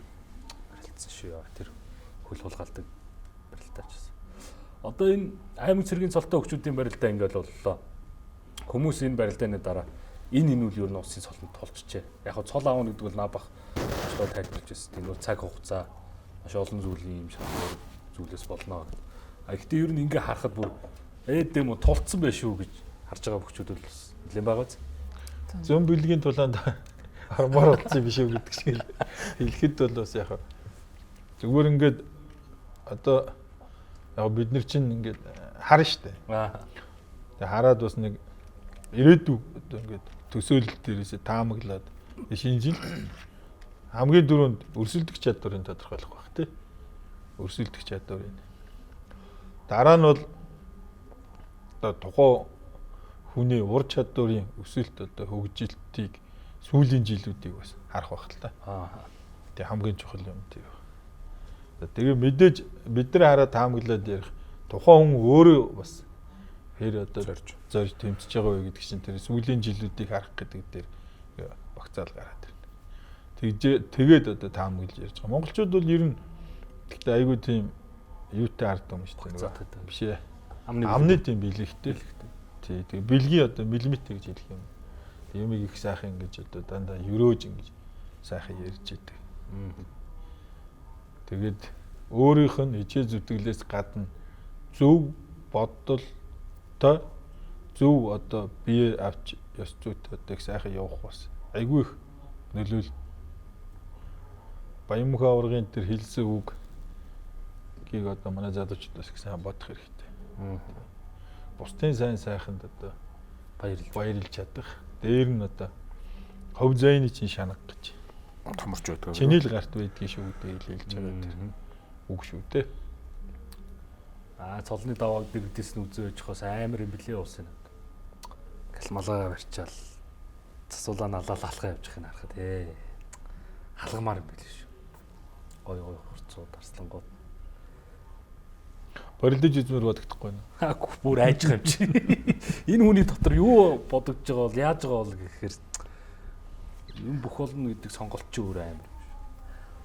барилдсан шүү. Тэр хөл хулгаалдаг барилдаач. Одоо энэ аймаг цэргийн цолтой хүчүүдийн барилдаа ингээл боллоо. Хүмүүс энэ барилдааны дараа энэ үл ер нь улсын цолонд тулчжээ. Яг хөө цол аавна гэдэг бол наабах очроо тайлбарлаж байсан. Тийм нөө цаг хугацаа маш олон зүйлийн юм шалтгаан зүйлээс болно. А гэхдээ ер нь ингээ харахад бүр дэм үү тулцсан байх шүү гэж харж байгаа хүчүүд бол бас нэлээд байгааз. Зөн бэлгийн тулаанд армаар болсон биш үү гэдэг шиг хэлэхэд бол бас яг зүгээр ингээд одоо яг бид нар чинь ингээд харна штэ. Тэгээ хараад бас нэг ирээдүй одоо ингээд төсөөлөл дээрээсээ таамаглаад шинэ жил хамгийн дөрөнд өрсөлдөх чадварыг тодорхойлох байх тий. Өрсөлдөх чадварыг. Дараа нь бол одоо тухайн хүний ур чадварын өсөлт одоо хөгжилтийг сүүлийн жилүүдийг бас харах байх л та. Тэгээ хамгийн чухал юм тийм. Тэгээ мэдээж бид нар хараад таамаглаад ярих тухайн хүн өөрөө бас хэр одоо зорж тэмцэж байгаа вэ гэдэг чинь тэр сүүлийн жилүүдийг харах гэдэг дээр багцаал гараад байна. Тэгээд одоо таамаглаж ярьж байгаа. Монголчууд бол ер нь гэхдээ айгүй тийм юутай ард юм шүү дээ. Биш ээ. Амны тийм бэлэгтэй. Тий. Тэгээ бэлгийн одоо миллиметр гэж хэлэх юм. Ямиг их сайхан ингэж одоо дандаа өрөөж ингэж сайхан ярьж идэг. Тэгээд өөрийнх нь ичээ зүтгэлээс гадна зөв бодолтой зөв одоо бие авч ёс зүйтэй сайхан явах бас айгүй их нөлөөл. Баянмөхөө аваргын тэр хэлсэн үг гийг одоо манай залуучуудаас их сайн бодох хэрэгтэй. Бусдын сайн сайханд одоо баярлж чадах. Дээр нь одоо хов зайны чинь шанах гэж томорч байдаг. Чиний л гарт байдгийг шүү дээ хэлж байгаа тэр үг шүү дээ. Цолны давааг дэгдээс нь үзээж хос амар юм блэ уус энэ. Галмалгаа барьчаал засуулаа налаад алхаа явж байхыг харахад халгамаар юм блэ шүү. Гой хурцууд арслангууд. Барилдаж үзмэр бодогдохгүй нэ. Бүр айжх юм чи. Энэ хүний дотор юу бодогдож байгаа бол яаж байгаа бол гэхээр юм бүх болно гэдэг сонголт чи өөр амар.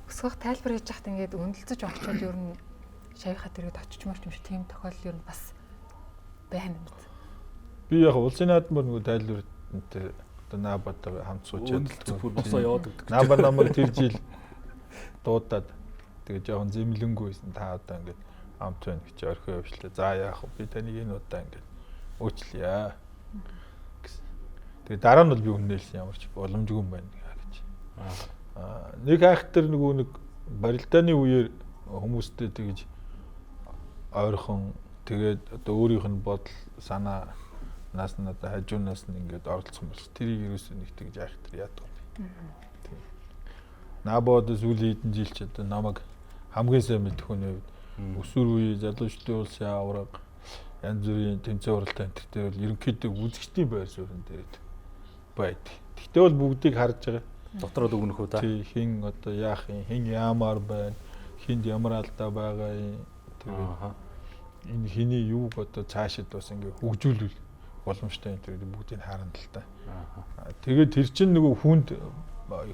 Өсгөх тайлбар хийж яхад ингээд өндлөж очиод ер нь шавьхаа дэргэд очиж марч юм шиг тийм тохиолдол ер нь бас байна юм байна. Би яг улсын наадмаар нөгөө тайлбар энэ одоо наабатаа хамт суучаад бүр босоо яваад гэдэг. Наабар намайг тэр жил дуудаад тэгээ жоохон зэмлэнгүй байсан. Та одоо ингээд хамт байна гэж орхио явшлаа. За яах вэ? Би таныг энэ удаа ингээд уучлъя гэсэн. Тэгээ дараа нь бол би үнэлсэн ямар ч боломжгүй юм байна гэж. Нэг айхтар нэг барилдааны үеэр хүмүүстэй тэгж ойрхон тэгээд одоо өөрийнх нь бодол санаа нас нь одоо хажуунаас нь ингээд оролцсон бол тэрийг ерөөсөө нэг тэгж айхтар яадаг юм. Набод сүүлийн хэдэн жил ч одоо намайг хамгийн сайн мэдэх хүний хувьд өсвөр үе залуучдын улсын авраг янз бүрийн тэмцээн уралдаан энэ төр бол ерөнхийдөө үзэгчдийн байр суурин дээр байд. Гэхдээ бол бүгдийг харж байгаа. Дотроо дүгнэх үү та? Тий, хин одоо яах юм, хин яамаар байна, хинд ямар алдаа байгаа юм. Тэгээд энэ хиний юуг одоо цаашид бас ингээ хөгжүүлвэл боломжтой энэ төр бүгдийг харна л та. Тэгээд тэр чинь нөгөө хүнд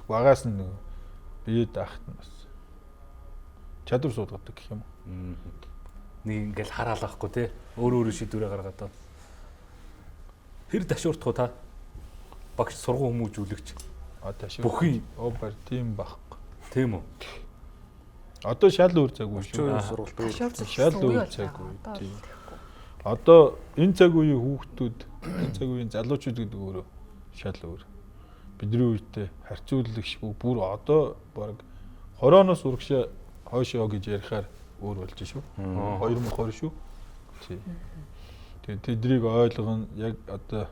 багаас нь нөгөө бие даахт нь бас чадвар суулгадаг гэх юм. Нэг ингээл хараалахгүй те өөрөө шийдвэрээ гаргадаг. Хэр ташуурдах уу та? Багш сургууль хүмүүжүүлэгч. Ташуурд. Бүхий Бар тийм байхгүй. тийм үү? Одоо шал өөр цаггүй шүү. Сургалт өөр. Шал өөр цаггүй. Тийм. Одоо энэ цаг үеийн хүүхдүүд, энэ цаг үеийн залуучууд гэдэг өөрөө шал өөр. Бидний үедээ харьцууллагч бүр одоо баг 20 оноос урагшаа хойшоо гэж ярихаар өөр болж шүү. 2020 шүү. Тий. Тэгээд тэднийг ойлгоно яг одоо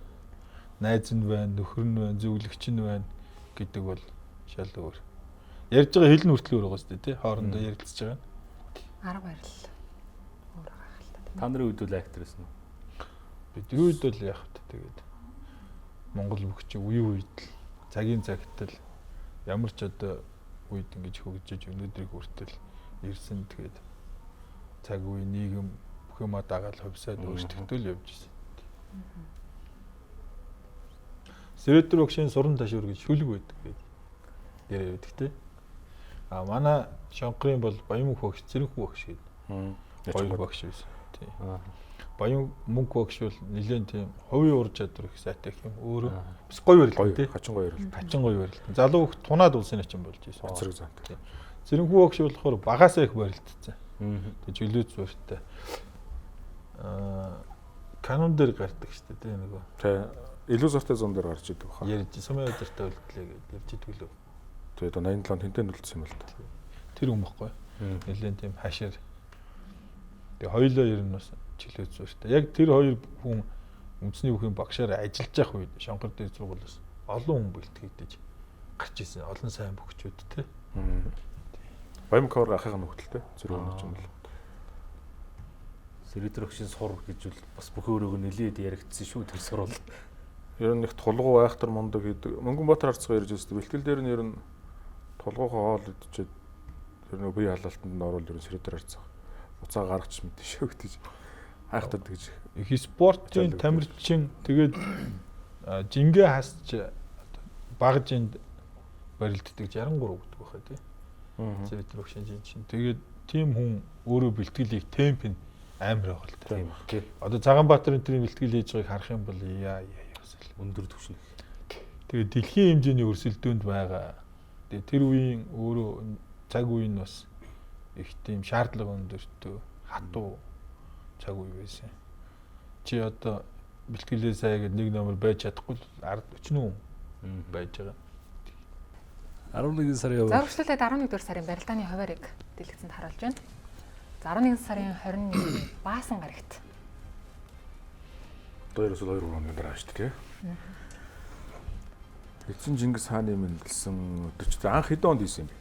найз нь байна, нөхөр нь байна, зөвлөгч нь байна гэдэг бол шал өөр. Ярьж байгаа хэл нь хүртэл өөр байгаа шүү дээ, тий. Хоорондоо ярилцж байгаа. Арга барил өөр байгаа хэл та. Та нарын үед үл актрис нь. Бидний үед бол яг та тэгээд Монгол бүхч үе үед л цагийн цагт л ямар ч одоо үед ингэж хөгжиж өнөөдрийг хүртэл ирсэн тэгээд цаг үе нийгэм бүх юма дагаал хувьсаад өөрчлөгдөөл явж ирсэн. Сэрэтэр багшийн суран ташуур гэж шүлэг байдаг гэж яриад байдаг те. Манай Шонхрын бол Баян мөнх багш, Цэрэнхүү багш гэдэг. Хоёр багш байсан. Тий. Баян мөнх багш бол нэлээд тийм хувийн ур чадвар их сайтай гэх юм. Өөрөө бас гоё барил тий. Хачин гоё барил. Хачин гоё барил. Залуу хөлт тунаад улсын ачин болж ирсэн. Хоцрог зант. Цэрэнхүү багш болохоор багасаа их барилдсан. Тэг жилүүц суурьтай. Канон дээр гардаг шүү дээ нөгөө. Тэ илүү зуртай зам дээр гарч идэг баха. Ярьж сумын өдөртөө үлдлээ гэж ярьж идэг лөө. Тэгээд 87 тэнтэн үлдсэн юм л та. Тэр юм баггүй. Нэлээд тийм хашаар. Тэгээ хоёулаа ер нь бас жилүүц суурьтай. Яг тэр хоёр хүн үндэсний бүхэн багшаар ажиллаж явах үед Шонхор дээр сургуулиас олон хүн бэлтгэж гарч ирсэн. Олон сайн бөхчүүд те. Баян кор ахыхын хөлтэй зэрэг юм чинь л. Сэрэтэр багшийн сур гэж бол бас бүх өөрөг нэлээд яригдсан шүү тэр сурвал. Ер нь их тулгуу айхтар мундаг гэдэг. Мөнгөнбаатар харцгаа ярьж байсан. Бэлтгэл дээр нь ер нь тулгуухаа хоол идчихэд ер нь бие халаалтанд орвол ер нь сэрэтэр харцгаа. Уцаа гаргач мэт шүү гэж айхтар гэж. Их спортын тамирчин тэгээд жингээ хасч багжинд барилддаг 63 гэдэг байхаа тий. Сэрэтэр багшийн жинчин. Тэгээд тийм хүн өөрөө бэлтгэлийг темп нь амар байгаа л та. Тийм тий. Одоо Цагаанбаатарын тэрийн бэлтгэл хийж байгааг харах юм бол яа өндөр түвшин. Тэгээд дэлхийн хэмжээний өрсөлдөөнд байгаа. Тэгээд тэр үеийн өөрөө цаг үеийн бас их тийм шаардлага өндөртөө хатуу цаг үе байсан. Чи одоо бэлтгэлээ сая гэдэг нэг номер байж чадахгүй 40 хүн байж байгаа. 11 сарын Зарвчлалаад 11 сарын барилдааны хуваарийг дэлгэцэнд харуулж байна. За 11 сарын 21-нд Баасан гарагт. Одоо ерөөсөө 2 хоногийн дараа шүү дээ. Эцэн Чингис хааны мэндэлсэн өдөрч анх хэдэн онд ийсэн юм бэ?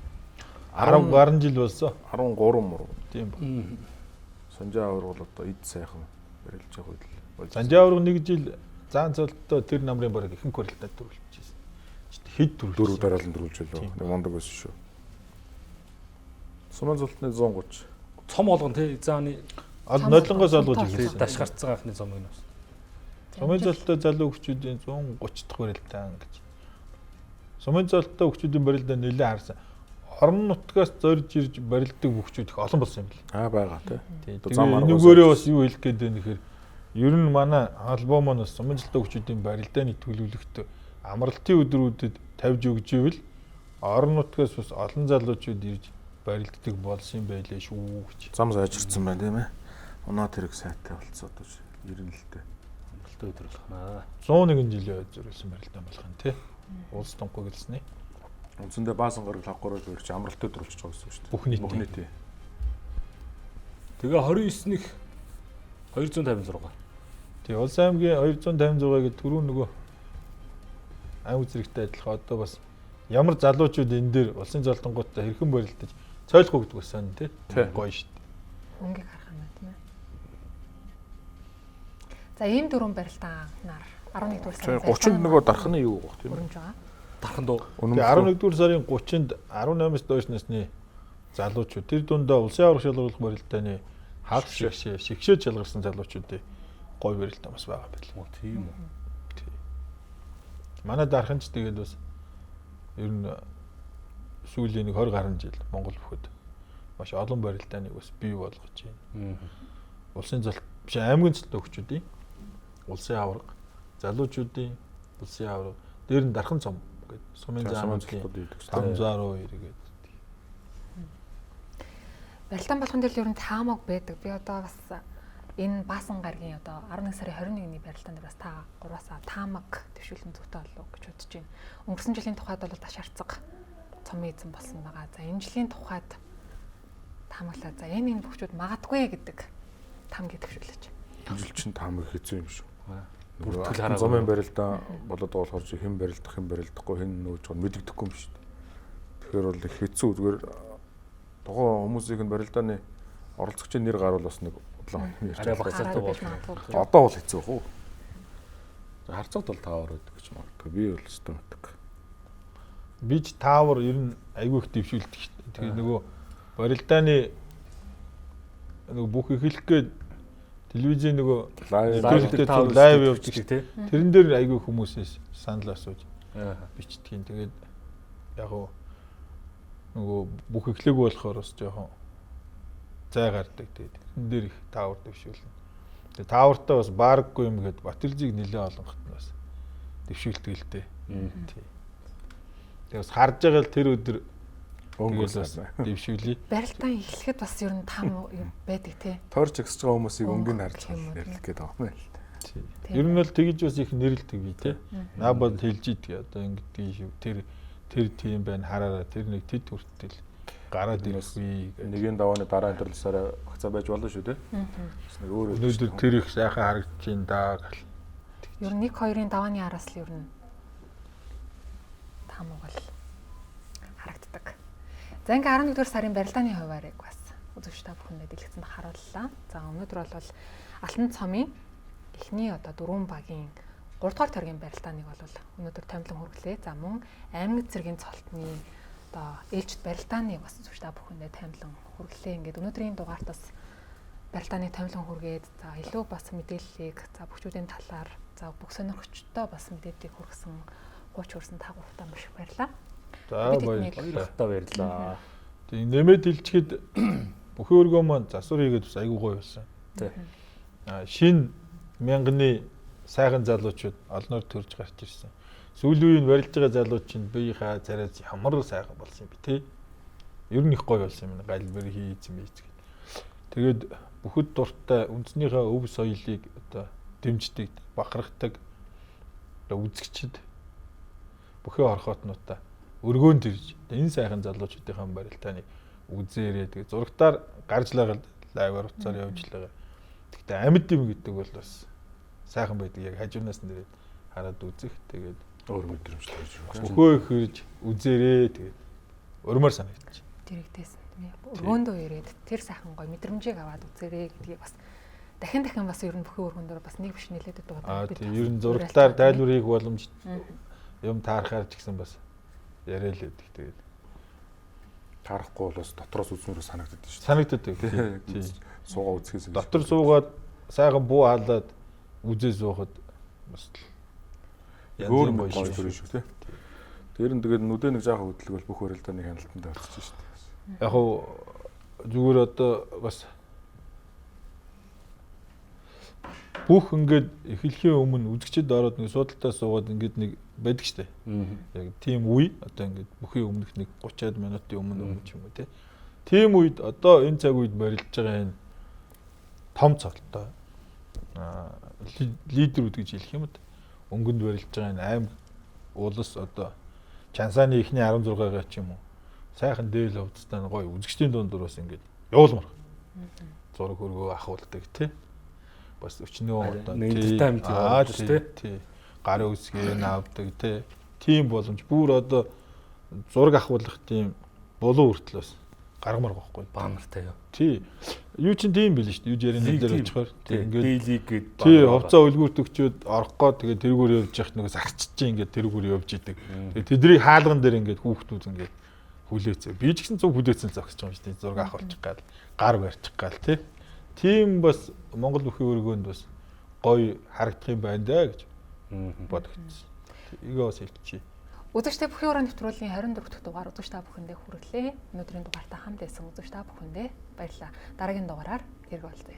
10 гаруй жил болсон. 13 мөр. Тийм ба. Санжаа авар бол одоо эд сайхан барилж явах үед л. Санжаа авар нэг жил заан цолтой тэр намрын бараг ихэнх барилдаад дөрвөлжсэн. Хэд дөрөв дараалан дөрвөлж байлаа. Нэг мондог байсан шүү. Сумын зултны 130. Цом олгон тий зааны нойлонгоос олгож ирсэн. даш гарцсан анхны цомыг нь. Сумын золтой залуу хүчүүдийн 130 дахь барилдаан гэж. Сумын золтой хүчүүдийн барилдаан нэлээд харсан. Орон нутгаас зорж ирж барилдаг хүчүүд их олон болсон юм бэл. Байгаа тий. Энэгээрээ бас юу хэлэх гээд байна гэхээр ер нь манай албан маань сумын золтой хүчүүдийн барилдааны төлөвлөгтөө амралтын өдрүүдэд тавьж өгч ивэл орон нутгаас бас олон залуучууд ирж барилддаг болсон байлээ шүү гэж. Зам сайжирсан байна тийм ээ. Унаа тэрэг сайтай болцоод байна. Ирнэлтэй. Амралтын өдөр болгоно. 101 жилийн ойд зориулсан барилдаан болох нь тий. Улс тонхой гэлснэ. Үндсэндээ Баасан гараг лавгаараа зөрч амралтад төрүүлж байгаа гэсэн шүү дээ. Бүх нийт. Тий. Тэгээ 29-них 256. Тэгээ Улс аймгийн 256 гэдэг түрүү нөгөө аймаг зэрэгтэй адилхан одоо бас ямар залуучууд энэ дээр улсын золдонгуудтай хэрхэн барилдаж цойлох гэдэг байсан тий. Гоё шүү дээ. Өнгийг харах юм байна тийм ээ. За ийм дөрвөн барилдаан анхнаар 11-р сарын 30-нд нөгөө дархны юу гох тийм өрнж байгаа. Дархан доо. Тэгээ 11-р сарын 30-нд 18-с доош насны залуучууд тэр дундаа улсын аврах шалгаруулах барилдааны хагас шигшээ шалгарсан залуучуудын гоё барилдаан бас байгаа байл. Тийм үү. Манай дарханч тэгээд бас ер нь сүүлийн 20 гаруй жил Монгол бүхэд маш олон барилдааныг бас бий болгож байна. Улсын золд биш аймгийн золд өгчүүдийн улсын авраг, залуучуудын улсын авраг, дээр нь дархан цом гэдэг сумын заамын 500 эргээд. Барилдаан болгон дээр л ер нь таамаг байдаг. Би одоо бас энэ Баасан гаргийн одоо 11 сарын 21-ний барилдаанд бас та гураасаа таамаг төвшүүлэн зүйтэй болов гэж бодож байна. Өнгөрсөн жилийн тухайд бол ташаарцаг цомын эзэн болсон байгаа. За энэ жилийн тухайд таамаглаа. За энэ бүгчүүд магадгүй гэдэг таамгийг төвшүүлж. жил чинь таамаг хэцүү юм шүү. Бүртгэл хараа. Зомын барилдаан болоод болохоор хэн барилдахгүй хэн нөөж байгаа мэдэгдэхгүй юм шүү дээ. Тэгэхээр бол хэцүү зүгээр тухайн хүмүүсийн барилдааны оролцогчийн нэр гарвал бас нэг удлаа арай багцаатай болох. Одоо бол хэцүү хөө. Харцагт бол таавар байдаг гэж магадгүй. Би бол өстой мэддэг. Би ч таавар ер нь айгүй их дэвшүүлдэг шүү дээ. Тэгээ нөгөө барилдааны нөгөө бүх эхлэх гээд телевизийн нөгөө лайв явуулдаг тий. Тэрэн дээр айгүй хүмүүсээс санал асууж бичдэг юм. Тэгээд яг уу нөгөө бүх эхлэх болохоор бас жоохон зай гардаг. Тэгээд энэ дээр их таавар дэвшүүлнэ. Тэгээд таавартаа бас баарггүй юм гээд Батэрзийг нэлээд олонгот нь бас дэвшүүлдэг л дээ. Тий. Тэгээд бас харж байгаа л тэр өдөр өнгөс бас дэвшүүлээ. Барилдаан эхлэхэд бас ер нь таам байдаг тий. Торч ихсэж байгаа хүмүүсийг өнгөнд харж нэрлэх гээд байгаа юм байна л тий. Ер нь бол тэгж бас их нэрлдэг би тий. Наа бол хэлж идэг одоо ингэдэг шүү. Тэр тийм байна хараараа тэр нэг тэд хүртэл гараад ирэх. Нэгэн давааны дараа интерлсаараа хацаа байж болно шүү тий. Бас нэг өөр өнөөдөр тэр их сайхан харагдаж байна даа гэл. Ер нь 1-2-ын давааны араас л ер нь таамаг бол харагддаг. За ингээ 11-р сарын барилдааны хуваарийг бас үзэгч та бүхэндээ дэлгэцэнд харууллаа. За өнөөдөр бол Алтан цомын эхний одоо 4 багийн 3 дугаар төргийн барилдааныг бол өнөөдөр томилон хүргэлээ. За мөн аймаг цэргийн цолтны одоо ээлжид барилдааныг бас үзэгч та бүхэндээ томилон хүргэлээ. Ингээд өнөөдрийн дугаарт бас барилдааны томилон хүргээд за илүү бас мэдээллийг за бүгчүүдийн талаар за бүх сонирхчдоо бас мэдээллийг хүргэсэн гооч хүрсэн та бүхэнд маш их баярлалаа. За баярлалаа. Баярлалаа. Тэгээ нэмээд хэлчихэд бүхэн өргөө маань засвар хийгээд бас айгүй гоё болсон. Тий. Шинэ мянганы сайхан залуучууд олноор төрж гарч ирсэн. Сүүлийн үеийн барилж байгаа залуучууд биеийнхаа царайц ямар сайхан болсон юм бэ те. Ер нь их гоё болсон юм. Галбэр хийцэн бийц гэдэг. Тэгээд бүхэд дуртай үндснийхээ өв соёлыг одоо дэмждэг, бахархдаг одоо үзэгчд бүхэн орхотнуудаа өргөөнд ирж энэ сайхан залуучуудын барилдааныг үзээрээ тэгээ зурагтаар гарч лайваар уцаар явж байгаа. Гэхдээ амьд юм гэдэг бол бас сайхан байдаг. Яг хажуунаас нь ирээд хараад үзэх. Тэгээд өөр мэдрэмж төрж байгаа. Бөхөө их хэрж үзээрээ тэгээд өрмөр санагдчих. Дэрэгдээсэн тийм ээ. Өргөөндөө ирээд тэр сайхан гоё мэдрэмжийг аваад үзээрээ гэдгийг бас дахин бас ер нь бүхэн өргөөндөр бас нэг биш нэлээд байгаа. Тийм ер нь зурагтаар тайлбар хийх боломж юм таарахаар ч гэсэн бас яриа л байдаг. Тэгээд таарахгүй бол бас дотроос үзнүүрээ санагддаг шүү дээ. Санагддаг тийм. Суугаа үзэхээс дотор суугаад сайхан буу хаалаад үзээ суухад бас өөр юм гоё шүү тий. Тэр нь тэгээд нүдэ нэг жаахан хөдлөг бол бүх барилдааны хяналтанд орчих шүү дээ. Яг хуу зүгээр одоо бас бүх ингээд эхлэхийн өмнө үзэгчд ороод нэг судалтаа суугаад ингээд нэг байдаг штэ. Яг тийм үе одоо ингээд бүхийн өмнөх нэг 30-аад минутын өмнө ч юм уу тий. Тийм үед одоо энэ цаг үед барилж байгаа энэ том цогтой лидерүүд гэж хэлэх юм уу? Өнгөнд барилж байгаа энэ аймаг улс одоо Чансааны ихний 16-гаа ч юм уу сайхан дээл хувцастай гоё үзэгчдийн дундуур бас ингээд явуулмар. Зураг хөргөө ахуулдаг тий. Бас өчнөө одоо тийм тий. Гарын үсгээ наавдаг тий. Тийм боломж бүр одоо зураг авахулах тийм булуу хүртэл бас гаргамар байхгүй. Баамартай юу. Тий. Юу чинь тийм бил шүү дээ. Юу ярина дээр очихоор ингээд дийлиг гээд тий хувцас үлгүүрт өгчөөд орохгүй тэгээд тэрүүгээр явж явах нөгөө зарчиж чинь ингээд тэрүүгээр явж идэг. Тэгээд тэдний хаалган дээр ингээд хүүхдүүд ингээд хүлээцээ. Би ч гэсэн зөв хүлээцэн зогсож байгаа юм шүү дээ. Зураг авахулчих гал гар барьчих гал тий. Тийм бас Монгол бүхий өргөөнд бас гоё харагдах юм байна даа гэж бодогдсон. Эгаа бас хэлчихье. Үзэгчтэй бүхий өрөө нэвтрүүлгийн 24 дахь дугаар үзэгч та бүхэндээ хүрлээ. Өнөөдрийн дугаартаа хамт байсан үзэгч та бүхэндээ баярлалаа. Дараагийн дугаараар хэрэг болъё.